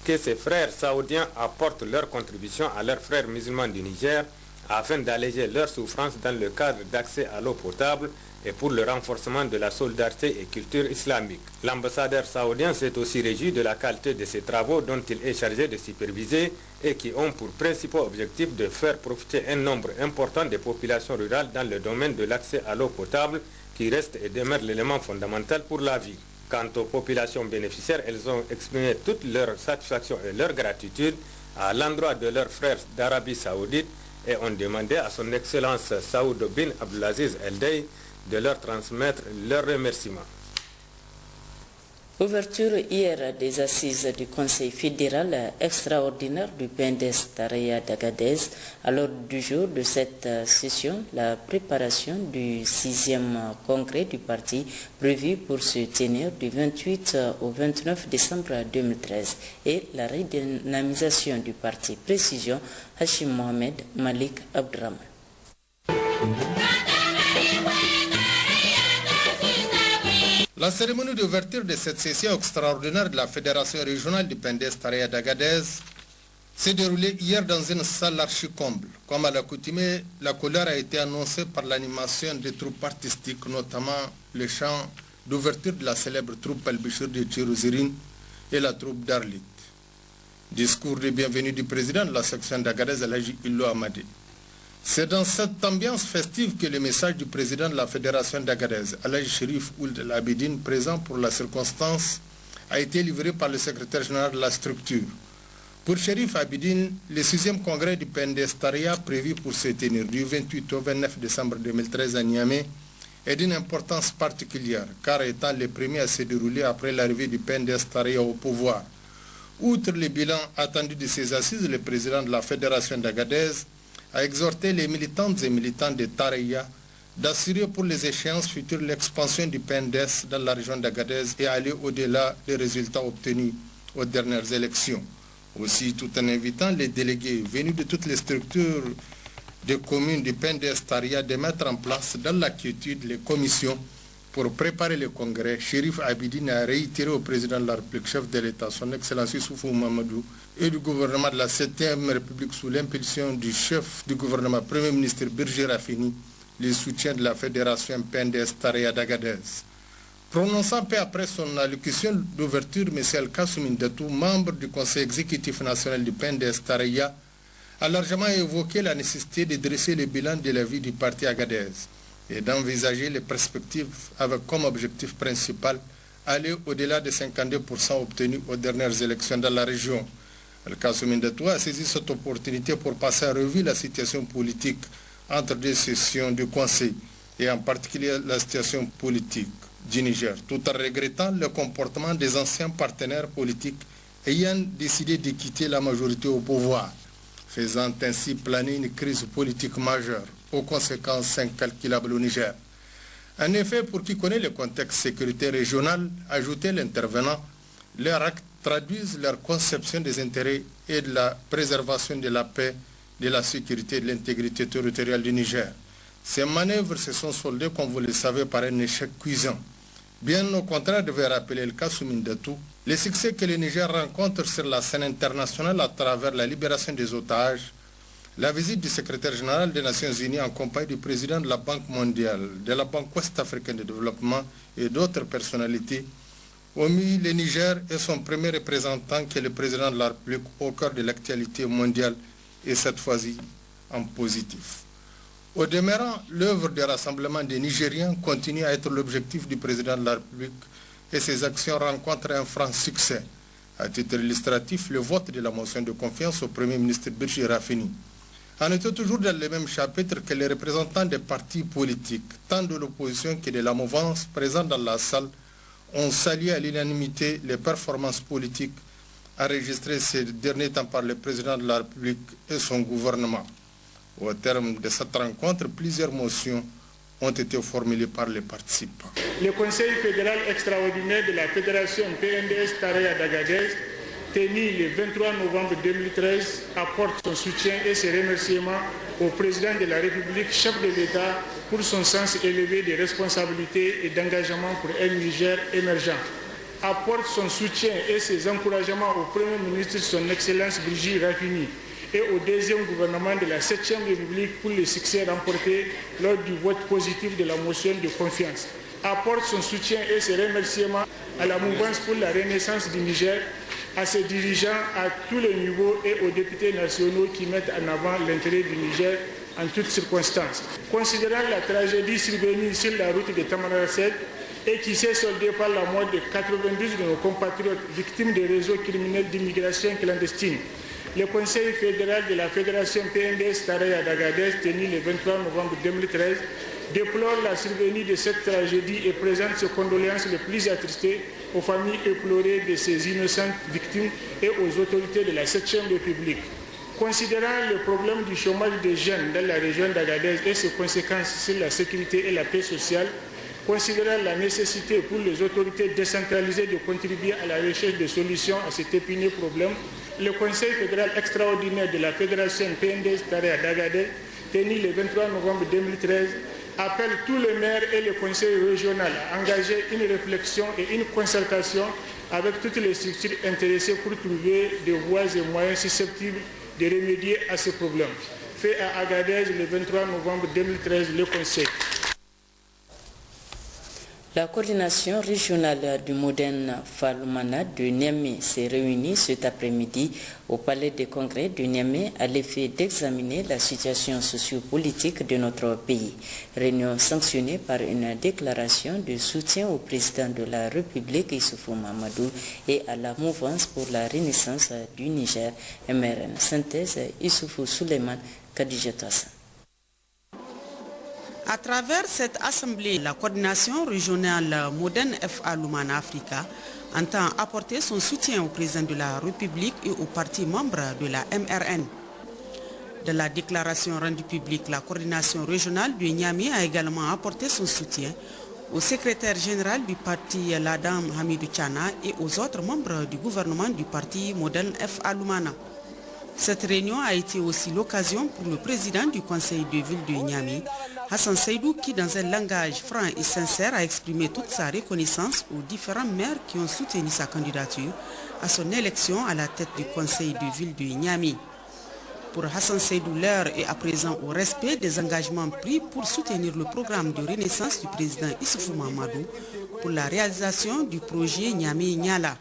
que ses frères saoudiens apportent leur contribution à leurs frères musulmans du Niger afin d'alléger leurs souffrances dans le cadre d'accès à l'eau potable et pour le renforcement de la solidarité et culture islamique. L'ambassadeur saoudien s'est aussi réjoui de la qualité de ces travaux dont il est chargé de superviser et qui ont pour principal objectif de faire profiter un nombre important de populations rurales dans le domaine de l'accès à l'eau potable qui reste et demeure l'élément fondamental pour la vie. Quant aux populations bénéficiaires, elles ont exprimé toute leur satisfaction et leur gratitude à l'endroit de leurs frères d'Arabie Saoudite et ont demandé à son Excellence Saoud bin Abdelaziz El-Day de leur transmettre leurs remerciements. Ouverture hier des assises du Conseil fédéral extraordinaire du PNDS Taraya d'Agadez. À l'ordre du jour de cette session, la préparation du 6e congrès du parti prévu pour se tenir du 28 au 29 décembre 2013 et la redynamisation du parti. Précision, Hachim Mohamed Malik Abdraman. La cérémonie d'ouverture de cette session extraordinaire de la Fédération régionale du PNDS Taraya d'Agadez s'est déroulée hier dans une salle archi-comble. Comme à l'accoutumée, la couleur a été annoncée par l'animation des troupes artistiques, notamment le chant d'ouverture de la célèbre troupe Al-Bishir de Tirozirine et la troupe d'Arlit. Discours de bienvenue du président de la section d'Agadez, Alhaji Illo Amadé. C'est dans cette ambiance festive que le message du président de la Fédération d'Agadez, Alhaji Chérif Ould El-Abidine, présent pour la circonstance, a été livré par le secrétaire général de la structure. Pour Chérif Abidine, le 6e congrès du PNDS Taraya, prévu pour se tenir du 28 au 29 décembre 2013 à Niamey, est d'une importance particulière, car étant le premier à se dérouler après l'arrivée du PNDS Taraya au pouvoir. Outre le bilan attendu de ces assises, le président de la Fédération d'Agadez a exhorté les militantes et militants de Taraya d'assurer pour les échéances futures l'expansion du PNDS dans la région d'Agadez et aller au-delà des résultats obtenus aux dernières élections. Aussi, tout en invitant les délégués venus de toutes les structures des communes du PNDS Taraya de mettre en place dans la quiétude les commissions pour préparer le congrès, Chérif Abidine a réitéré au président de la République, chef de l'État, son Excellence Issoufou Mamadou, et du gouvernement de la 7e République sous l'impulsion du chef du gouvernement, Premier ministre Birji Rafini, le soutien de la Fédération PNDS Taraya d'Agadez. Prononçant peu après son allocution d'ouverture, M. El-Kassoum Indatou, membre du Conseil exécutif national du PNDS Taraya, a largement évoqué la nécessité de dresser le bilan de la vie du parti Agadez et d'envisager les perspectives avec comme objectif principal aller au-delà des 52% obtenus aux dernières élections dans la région. El-Kassoum Indatou a saisi cette opportunité pour passer en revue la situation politique entre deux sessions du Conseil et en particulier la situation politique du Niger, tout en regrettant le comportement des anciens partenaires politiques ayant décidé de quitter la majorité au pouvoir, faisant ainsi planer une crise politique majeure aux conséquences incalculables au Niger. En effet, pour qui connaît le contexte sécuritaire régional, ajoutait l'intervenant, leurs actes traduisent leur conception des intérêts et de la préservation de la paix, de la sécurité et de l'intégrité territoriale du Niger. Ces manœuvres se sont soldées, comme vous le savez, par un échec cuisant. Bien au contraire, devait rappeler le cas Soumindatou, les succès que le Niger rencontre sur la scène internationale à travers la libération des otages, la visite du secrétaire général des Nations Unies en compagnie du président de la Banque mondiale, de la Banque ouest-africaine de développement et d'autres personnalités, ont mis le Niger et son premier représentant, qui est le président de la République, au cœur de l'actualité mondiale et cette fois-ci en positif. Au demeurant, l'œuvre de rassemblement des Nigériens continue à être l'objectif du président de la République et ses actions rencontrent un franc succès. À titre illustratif, le vote de la motion de confiance au Premier ministre Birji Rafini. En étant toujours dans le même chapitre que les représentants des partis politiques, tant de l'opposition que de la mouvance présents dans la salle, ont salué à l'unanimité les performances politiques enregistrées ces derniers temps par le président de la République et son gouvernement. Au terme de cette rencontre, plusieurs motions ont été formulées par les participants. Le Conseil fédéral extraordinaire de la Fédération PNDS Taraya d'Agadez, tenu le 23 novembre 2013, apporte son soutien et ses remerciements au président de la République, chef de l'État, pour son sens élevé des responsabilités et d'engagement pour un Niger émergent. Apporte son soutien et ses encouragements au Premier ministre, son Excellence Birji Rafini, et au deuxième gouvernement de la 7e République pour les succès remportés lors du vote positif de la motion de confiance. Apporte son soutien et ses remerciements à la mouvance pour la renaissance du Niger, à ses dirigeants à tous les niveaux et aux députés nationaux qui mettent en avant l'intérêt du Niger en toutes circonstances. Considérant la tragédie survenue sur la route de Tamanrasset et qui s'est soldée par la mort de 92 de nos compatriotes victimes des réseaux criminels d'immigration clandestine, le Conseil fédéral de la Fédération PNDS Taraya d'Agadez, tenu le 23 novembre 2013, déplore la survenue de cette tragédie et présente ses condoléances les plus attristées aux familles éplorées de ces innocentes victimes et aux autorités de la 7e République. Considérant le problème du chômage des jeunes dans la région d'Agadez et ses conséquences sur la sécurité et la paix sociale, considérant la nécessité pour les autorités décentralisées de contribuer à la recherche de solutions à cet épineux problème, le Conseil fédéral extraordinaire de la Fédération PNDS Taraya d'Agadez, tenu le 23 novembre 2013, appelle tous les maires et les conseils régionaux à engager une réflexion et une concertation avec toutes les structures intéressées pour trouver des voies et moyens susceptibles de remédier à ces problèmes. Fait à Agadez le 23 novembre 2013, le Conseil. La coordination régionale du Modern Falumana de Niamey s'est réunie cet après-midi au Palais des Congrès de Niamey à l'effet d'examiner la situation sociopolitique de notre pays. Réunion sanctionnée par une déclaration de soutien au président de la République Issoufou Mahamadou et à la mouvance pour la renaissance du Niger, MRN. Synthèse Issoufou Suleiman Kadijatassa. À travers cette assemblée, la coordination régionale Modern Falumana Africa entend apporter son soutien au président de la République et aux partis membres de la MRN. De la déclaration rendue publique, la coordination régionale de Niamey a également apporté son soutien au secrétaire général du parti, la dame Hamidou Tchana, et aux autres membres du gouvernement du parti Modern Falumana. Cette réunion a été aussi l'occasion pour le président du conseil de ville de Niamey, Hassan Seydou, qui dans un langage franc et sincère a exprimé toute sa reconnaissance aux différents maires qui ont soutenu sa candidature à son élection à la tête du conseil de ville de Niamey. Pour Hassan Seydou, l'heure est à présent au respect des engagements pris pour soutenir le programme de renaissance du président Issoufou Mahamadou pour la réalisation du projet Niamey-Niala.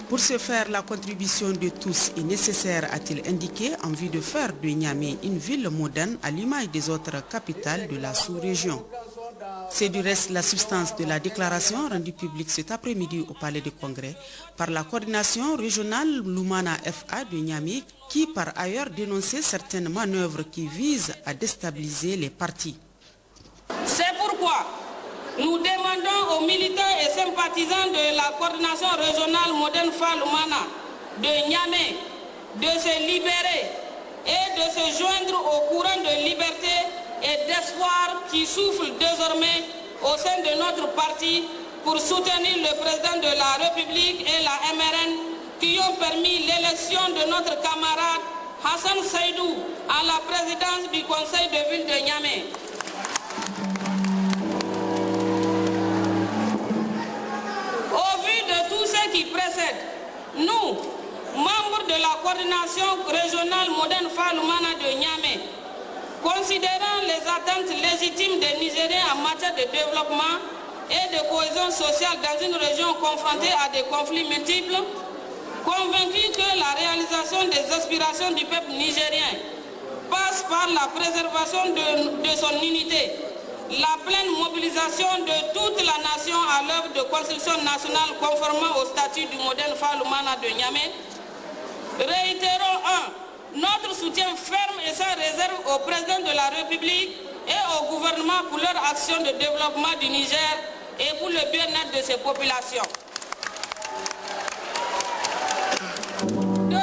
Pour ce faire, la contribution de tous est nécessaire, a-t-il indiqué, en vue de faire de Niamey une ville moderne à l'image des autres capitales de la sous-région. C'est du reste la substance de la déclaration rendue publique cet après-midi au Palais des Congrès par la coordination régionale Lumana FA de Niamey, qui par ailleurs dénonçait certaines manœuvres qui visent à déstabiliser les partis. C'est pourquoi nous demandons aux militants et sympathisants de la coordination régionale Modern Falumana de Niamey de se libérer et de se joindre au courant de liberté et d'espoir qui souffle désormais au sein de notre parti pour soutenir le président de la République et la MRN qui ont permis l'élection de notre camarade Hassan Seydou à la présidence du conseil de ville de Niamey. Qui précède, nous, membres de la coordination régionale Modern Falumana de Niamey, considérant les attentes légitimes des Nigériens en matière de développement et de cohésion sociale dans une région confrontée à des conflits multiples, convaincus que la réalisation des aspirations du peuple nigérien passe par la préservation de son unité, la pleine mobilisation de toute la nation à l'œuvre de construction nationale conformément au statut du Modern Falumana de Niamey. Réitérons notre soutien ferme et sans réserve au président de la République et au gouvernement pour leur action de développement du Niger et pour le bien-être de ses populations. 2.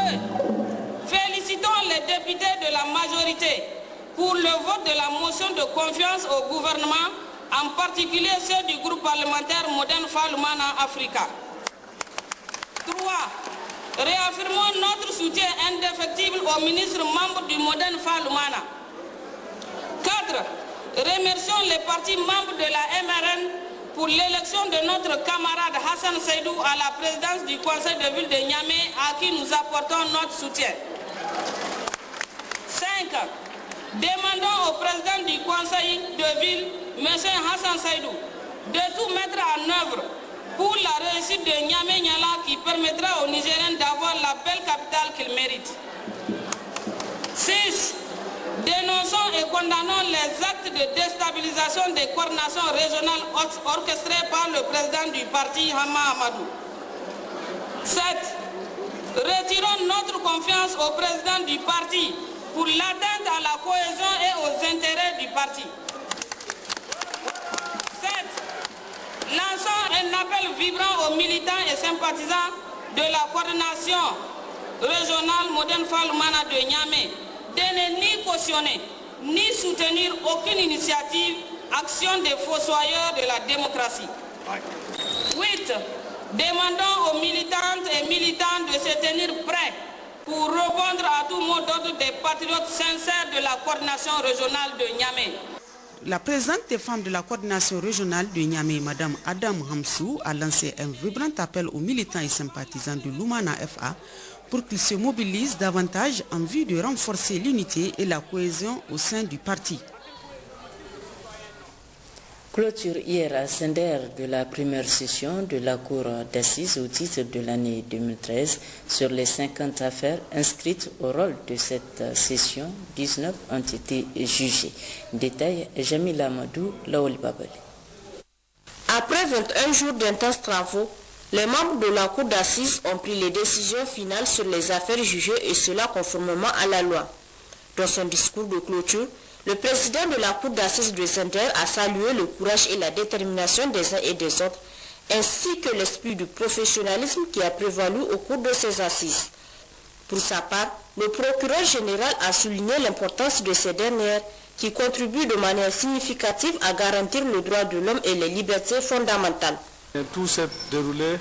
Félicitons les députés de la majorité pour le vote de la motion de confiance au gouvernement, en particulier ceux du groupe parlementaire Modern Falumana Africa. 3. Réaffirmons notre soutien indéfectible aux ministres membres du Modern Falumana. 4. Remercions les partis membres de la MRN pour l'élection de notre camarade Hassan Seydou à la présidence du conseil de ville de Niamey, à qui nous apportons notre soutien. 5. Demandons au président du conseil de ville, M. Hassan Seydou, de tout mettre en œuvre pour la réussite de Niamey-Niala qui permettra aux Nigériens d'avoir la belle capitale qu'ils méritent. 6. Dénonçons et condamnons les actes de déstabilisation des coordinations régionales orchestrées par le président du parti, Hama Amadou. 7. Retirons notre confiance au président du parti pour l'atteinte à la cohésion et aux intérêts du parti. 7. Lançons un appel vibrant aux militants et sympathisants de la coordination régionale Modern Falumana de Niamey de ne ni cautionner ni soutenir aucune initiative, action des fossoyeurs de la démocratie. 8. Demandons aux militantes et militants de se tenir prêts pour répondre à tout mot d'ordre des patriotes sincères de la coordination régionale de Niamey. la présidente des femmes de la coordination régionale de Niamey, Mme Adam Hamsou, a lancé un vibrant appel aux militants et sympathisants de l'Oumana FA pour qu'ils se mobilisent davantage en vue de renforcer l'unité et la cohésion au sein du parti. Clôture hier à Sender de la première session de la Cour d'assises au titre de l'année 2013. Sur les 50 affaires inscrites au rôle de cette session, 19 ont été jugées. Détail, Jamila Amadou, Laoli Babali. Après 21 jours d'intenses travaux, les membres de la Cour d'assises ont pris les décisions finales sur les affaires jugées et cela conformément à la loi. Dans son discours de clôture, le président de la Cour d'assises de Sender a salué le courage et la détermination des uns et des autres, ainsi que l'esprit du professionnalisme qui a prévalu au cours de ces assises. Pour sa part, le procureur général a souligné l'importance de ces dernières qui contribuent de manière significative à garantir le droit de l'homme et les libertés fondamentales. Tout s'est déroulé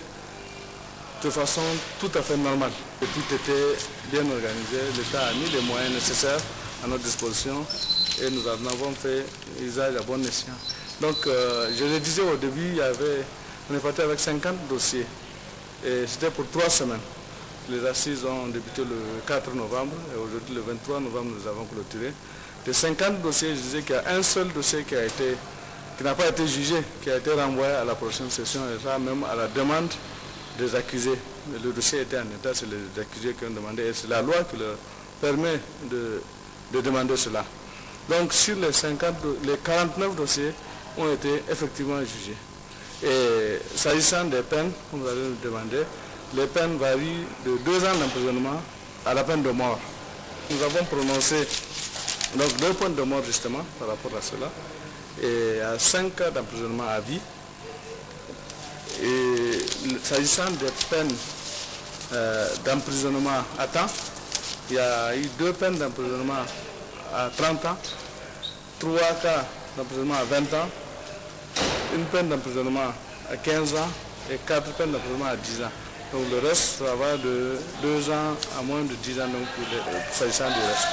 de façon tout à fait normale. Tout était bien organisé, l'État a mis les moyens nécessaires à notre disposition et nous en avons fait usage à bon escient. Donc je le disais au début, on est parti avec 50 dossiers et c'était pour 3 semaines. Les assises ont débuté le 4 novembre et aujourd'hui le 23 novembre nous avons clôturé. De 50 dossiers, je disais qu'il y a un seul dossier qui n'a pas été jugé, qui a été renvoyé à la prochaine session et ça même à la demande des accusés. Mais le dossier était en état, c'est les accusés qui ont demandé et c'est la loi qui leur permet de demander cela. Donc sur les 49 dossiers ont été effectivement jugés. Et s'agissant des peines, comme vous allez nous demander, les peines varient de 2 ans d'emprisonnement à la peine de mort. Nous avons prononcé donc 2 peines de mort justement par rapport à cela et à 5 ans d'emprisonnement à vie. Et s'agissant des peines d'emprisonnement à temps, il y a eu 2 peines d'emprisonnement à 30 ans, 3 cas d'emprisonnement à 20 ans, une peine d'emprisonnement à 15 ans et 4 peines d'emprisonnement à 10 ans. Donc le reste, ça va de 2 ans à moins de 10 ans, donc s'agissant du reste.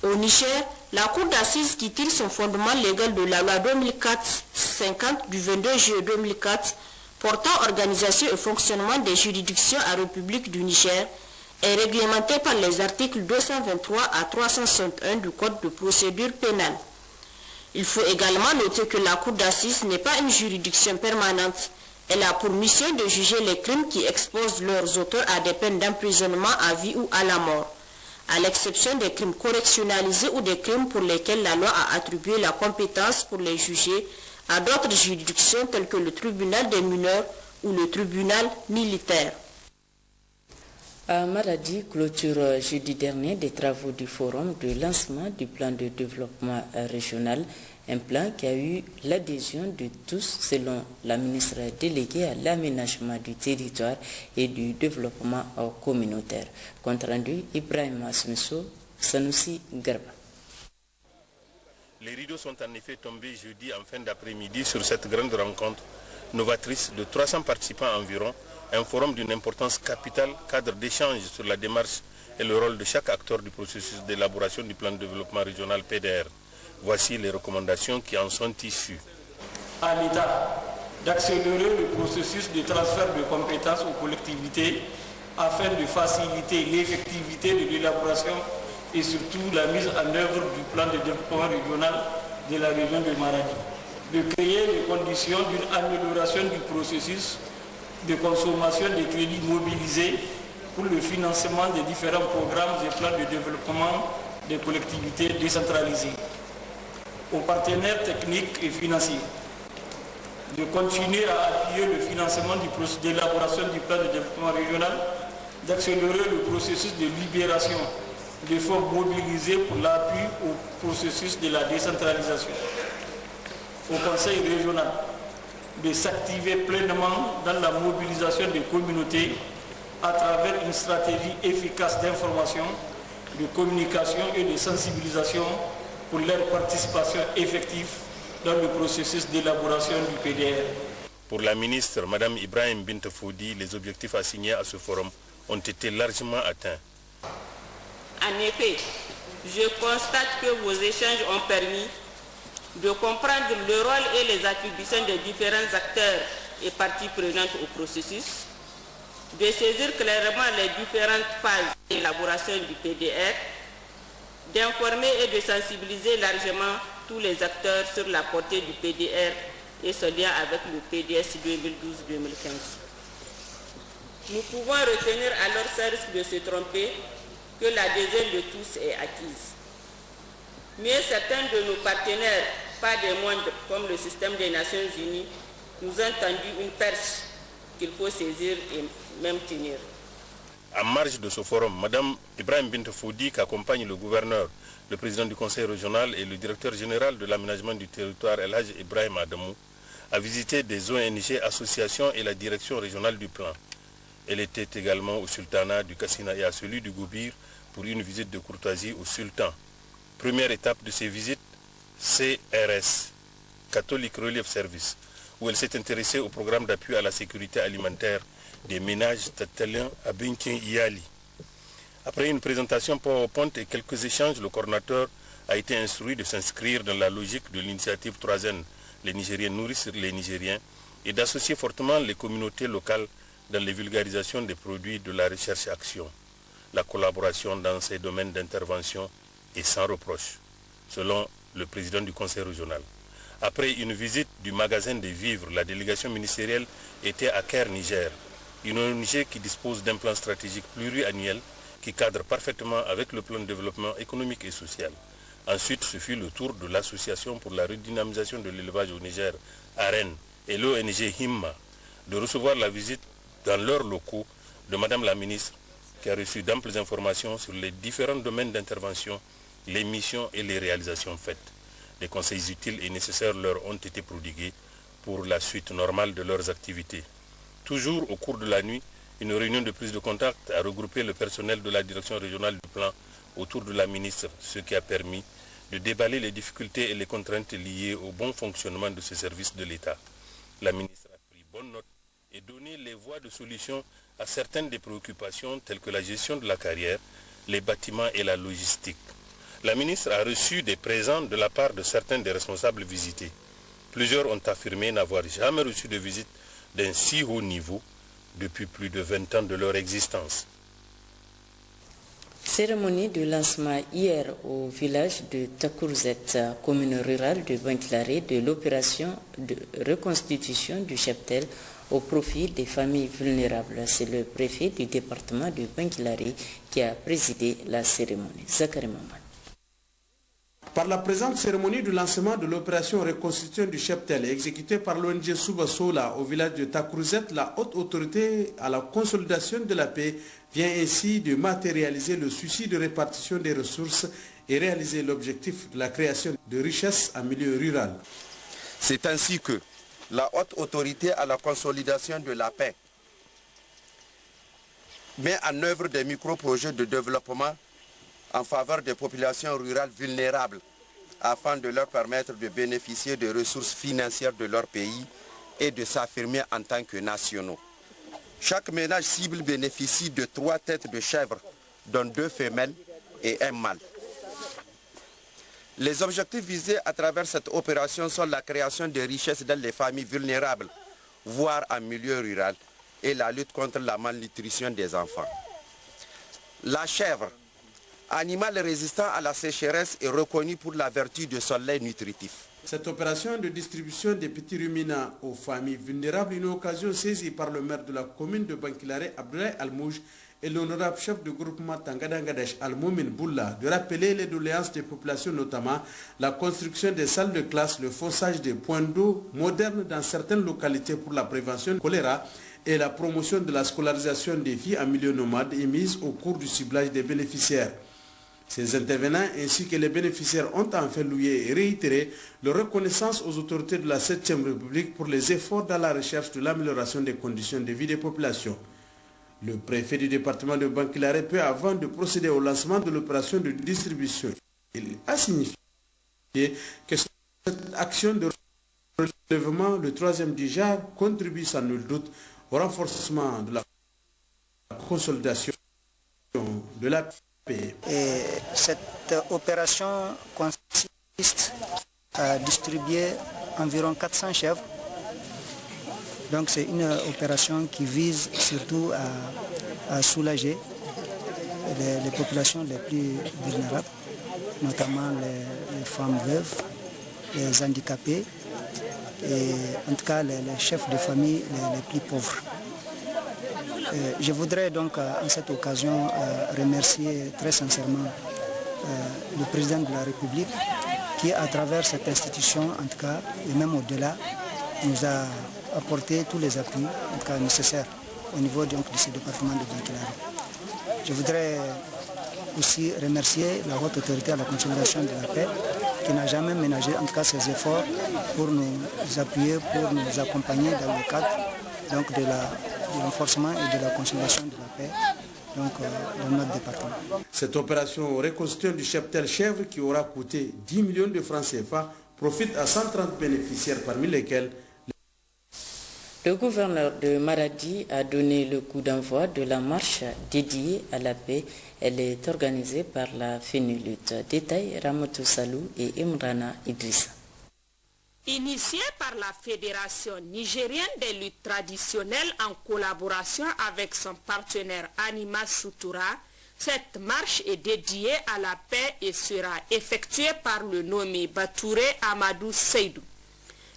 Au Niger, la Cour d'assises qui tire son fondement légal de la loi 2004-50 du 22 juillet 2004 portant organisation et fonctionnement des juridictions à République du Niger est réglementée par les articles 223 à 361 du Code de procédure pénale. Il faut également noter que la Cour d'assises n'est pas une juridiction permanente. Elle a pour mission de juger les crimes qui exposent leurs auteurs à des peines d'emprisonnement à vie ou à la mort, à l'exception des crimes correctionnalisés ou des crimes pour lesquels la loi a attribué la compétence pour les juger à d'autres juridictions telles que le tribunal des mineurs ou le tribunal militaire. À Maradi, clôture jeudi dernier des travaux du forum de lancement du plan de développement régional, un plan qui a eu l'adhésion de tous selon la ministre déléguée à l'aménagement du territoire et du développement communautaire. Compte rendu, Ibrahim Asmiso, Sanoussi Garba. Les rideaux sont en effet tombés jeudi en fin d'après-midi sur cette grande rencontre novatrice de 300 participants environ, un forum d'une importance capitale, cadre d'échange sur la démarche et le rôle de chaque acteur du processus d'élaboration du plan de développement régional PDR. Voici les recommandations qui en sont issues. À l'État d'accélérer le processus de transfert de compétences aux collectivités afin de faciliter l'effectivité de l'élaboration et surtout la mise en œuvre du plan de développement régional de la région de Maradi. De créer les conditions d'une amélioration du processus de consommation des crédits mobilisés pour le financement des différents programmes et plans de développement des collectivités décentralisées. Aux partenaires techniques et financiers de continuer à appuyer le financement du processus d'élaboration du plan de développement régional, d'accélérer le processus de libération des fonds mobilisés pour l'appui au processus de la décentralisation. Au Conseil régional de s'activer pleinement dans la mobilisation des communautés à travers une stratégie efficace d'information, de communication et de sensibilisation pour leur participation effective dans le processus d'élaboration du PDR. Pour la ministre, Mme Ibrahim Bint Foudi, les objectifs assignés à ce forum ont été largement atteints. En effet, je constate que vos échanges ont permis de comprendre le rôle et les attributions des différents acteurs et parties prenantes au processus, de saisir clairement les différentes phases d'élaboration du PDR, d'informer et de sensibiliser largement tous les acteurs sur la portée du PDR et son lien avec le PDS 2012-2015. Nous pouvons retenir alors, sans risque de se tromper, que l'adhésion de tous est acquise. Mais certains de nos partenaires, pas des moindres, comme le système des Nations Unies, nous ont tendu une perche qu'il faut saisir et même tenir. En marge de ce forum, Mme Ibrahim Bint Foudi, qui accompagne le gouverneur, le président du conseil régional et le directeur général de l'aménagement du territoire, El Hadj Ibrahim Adamou, a visité des ONG, associations et la direction régionale du plan. Elle était également au sultanat du Kassina et à celui du Goubir pour une visite de courtoisie au sultan. Première étape de ces visites, CRS, Catholic Relief Service, où elle s'est intéressée au programme d'appui à la sécurité alimentaire des ménages tataliens à Benkin Iyali. Après une présentation PowerPoint et quelques échanges, le coordinateur a été instruit de s'inscrire dans la logique de l'initiative 3N, les Nigériens nourrissent les Nigériens, et d'associer fortement les communautés locales dans les vulgarisations des produits de la recherche-action. La collaboration dans ces domaines d'intervention est sans reproche, selon le président du conseil régional. Après une visite du magasin des vivres, la délégation ministérielle était à Caire, Niger, une ONG qui dispose d'un plan stratégique pluriannuel qui cadre parfaitement avec le plan de développement économique et social. Ensuite, ce fut le tour de l'Association pour la redynamisation de l'élevage au Niger, AREN, et l'ONG HIMMA, de recevoir la visite dans leurs locaux de Madame la ministre, qui a reçu d'amples informations sur les différents domaines d'intervention, les missions et les réalisations faites. Des conseils utiles et nécessaires leur ont été prodigués pour la suite normale de leurs activités. Toujours au cours de la nuit, une réunion de prise de contact a regroupé le personnel de la direction régionale du plan autour de la ministre, ce qui a permis de déballer les difficultés et les contraintes liées au bon fonctionnement de ce service de l'État. La ministre a pris bonne note et donné les voies de solution à certaines des préoccupations telles que la gestion de la carrière, les bâtiments et la logistique. La ministre a reçu des présents de la part de certains des responsables visités. Plusieurs ont affirmé n'avoir jamais reçu de visite d'un si haut niveau depuis plus de 20 ans de leur existence. Cérémonie de lancement hier au village de Takourzet, commune rurale de Bankilare, de l'opération de reconstitution du cheptel au profit des familles vulnérables. C'est le préfet du département de Bankilare qui a présidé la cérémonie. Zakari Maman. Par la présente cérémonie de lancement de l'opération reconstitution du cheptel exécutée par l'ONG Souba Sola au village de Takourzet, la haute autorité à la consolidation de la paix vient ainsi de matérialiser le souci de répartition des ressources et réaliser l'objectif de la création de richesses en milieu rural. C'est ainsi que la haute autorité à la consolidation de la paix met en œuvre des micro-projets de développement en faveur des populations rurales vulnérables afin de leur permettre de bénéficier des ressources financières de leur pays et de s'affirmer en tant que nationaux. Chaque ménage cible bénéficie de 3 têtes de chèvre, dont 2 femelles et 1 mâle. Les objectifs visés à travers cette opération sont la création de richesses dans les familles vulnérables, voire en milieu rural, et la lutte contre la malnutrition des enfants. La chèvre, animal résistant à la sécheresse, est reconnu pour la vertu de son lait nutritif. Cette opération de distribution des petits ruminants aux familles vulnérables est une occasion saisie par le maire de la commune de Bankilare, Abdoulaye Almouj, et l'honorable chef de groupement Tangadangadesh Al-Moumin Boula de rappeler les doléances des populations, notamment la construction des salles de classe, le fonçage des points d'eau modernes dans certaines localités pour la prévention du choléra et la promotion de la scolarisation des filles en milieu nomade et mise au cours du ciblage des bénéficiaires. Ces intervenants ainsi que les bénéficiaires ont enfin loué et réitéré leur reconnaissance aux autorités de la 7e République pour les efforts dans la recherche de l'amélioration des conditions de vie des populations. Le préfet du département de Bankilare, peu avant de procéder au lancement de l'opération de distribution, il a signifié que cette action de relèvement, le 3e du genre, contribue sans nul doute au renforcement de la consolidation de la paix. Et cette opération consiste a distribué environ 400 chèvres. Donc c'est une opération qui vise surtout à soulager les populations les plus vulnérables, notamment les femmes veuves, les handicapés et en tout cas les chefs de famille les plus pauvres. Je voudrais donc en cette occasion remercier très sincèrement le président de la République qui, à travers cette institution, en tout cas, et même au-delà, nous a apporté tous les appuis en tout cas, nécessaires au niveau donc, de ce département de Guinguinéo. Je voudrais aussi remercier la haute autorité à la consolidation de la paix qui n'a jamais ménagé en tout cas ses efforts pour nous appuyer, pour nous accompagner dans le cadre donc, du renforcement et de la consolidation de la paix donc, dans notre département. Cette opération reconstitution du cheptel chèvre qui aura coûté 10 millions de francs CFA profite à 130 bénéficiaires parmi lesquels le gouverneur de Maradi a donné le coup d'envoi de la marche dédiée à la paix. Elle est organisée par la FENILUT. Détail Ramoto Salou et Imrana Idrissa. Initiée par la Fédération nigérienne des luttes traditionnelles en collaboration avec son partenaire Anima Sutura, cette marche est dédiée à la paix et sera effectuée par le nommé Batouré Amadou Seydou.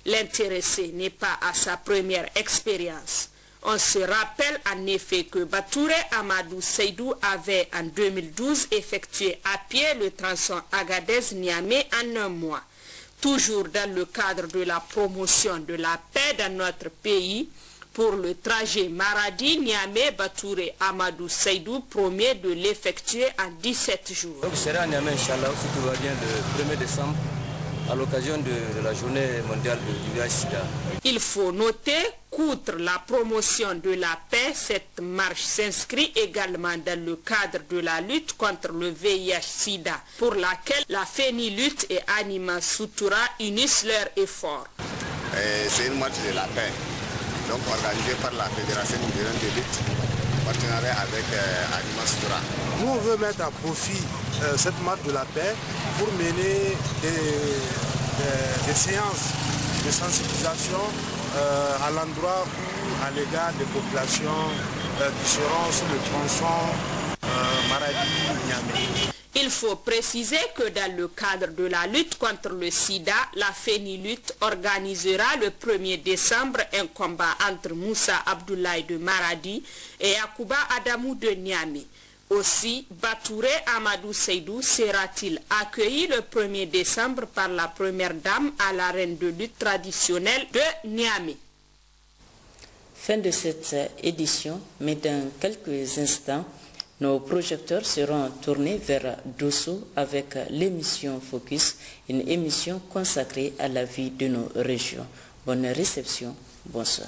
L'intéressé n'est pas à sa première expérience. On se rappelle en effet que Batouré Amadou Seydou avait en 2012 effectué à pied le tronçon Agadez-Niamey en un mois. Toujours dans le cadre de la promotion de la paix dans notre pays, pour le trajet Maradi-Niamey, Batouré Amadou Seydou promet de l'effectuer en 17 jours. Donc, je serai à Niamey, Inch'Allah, si tout va bien, le 1er décembre, à l'occasion de la journée mondiale du VIH-Sida. Il faut noter qu'outre la promotion de la paix, cette marche s'inscrit également dans le cadre de la lutte contre le VIH-Sida, pour laquelle la FENILUT et Anima Sutura unissent leurs efforts. C'est une marche de la paix, donc organisée par la Fédération nigérienne de lutte, en partenariat avec Anima Sutura. Nous, on veut mettre à profit cette marche de la paix pour mener des séances de sensibilisation à l'endroit où, à l'égard des populations qui seront sur le tronçon Maradi-Niamey. Il faut préciser que dans le cadre de la lutte contre le sida, la FENILUT organisera le 1er décembre un combat entre Moussa Abdoulaye de Maradi et Yakuba Adamou de Niamey. Aussi, Batouré Amadou Seydou sera-t-il accueilli le 1er décembre par la première dame à l'arène de lutte traditionnelle de Niamey. Fin de cette édition, mais dans quelques instants, nos projecteurs seront tournés vers Dosso avec l'émission Focus, une émission consacrée à la vie de nos régions. Bonne réception, bonsoir.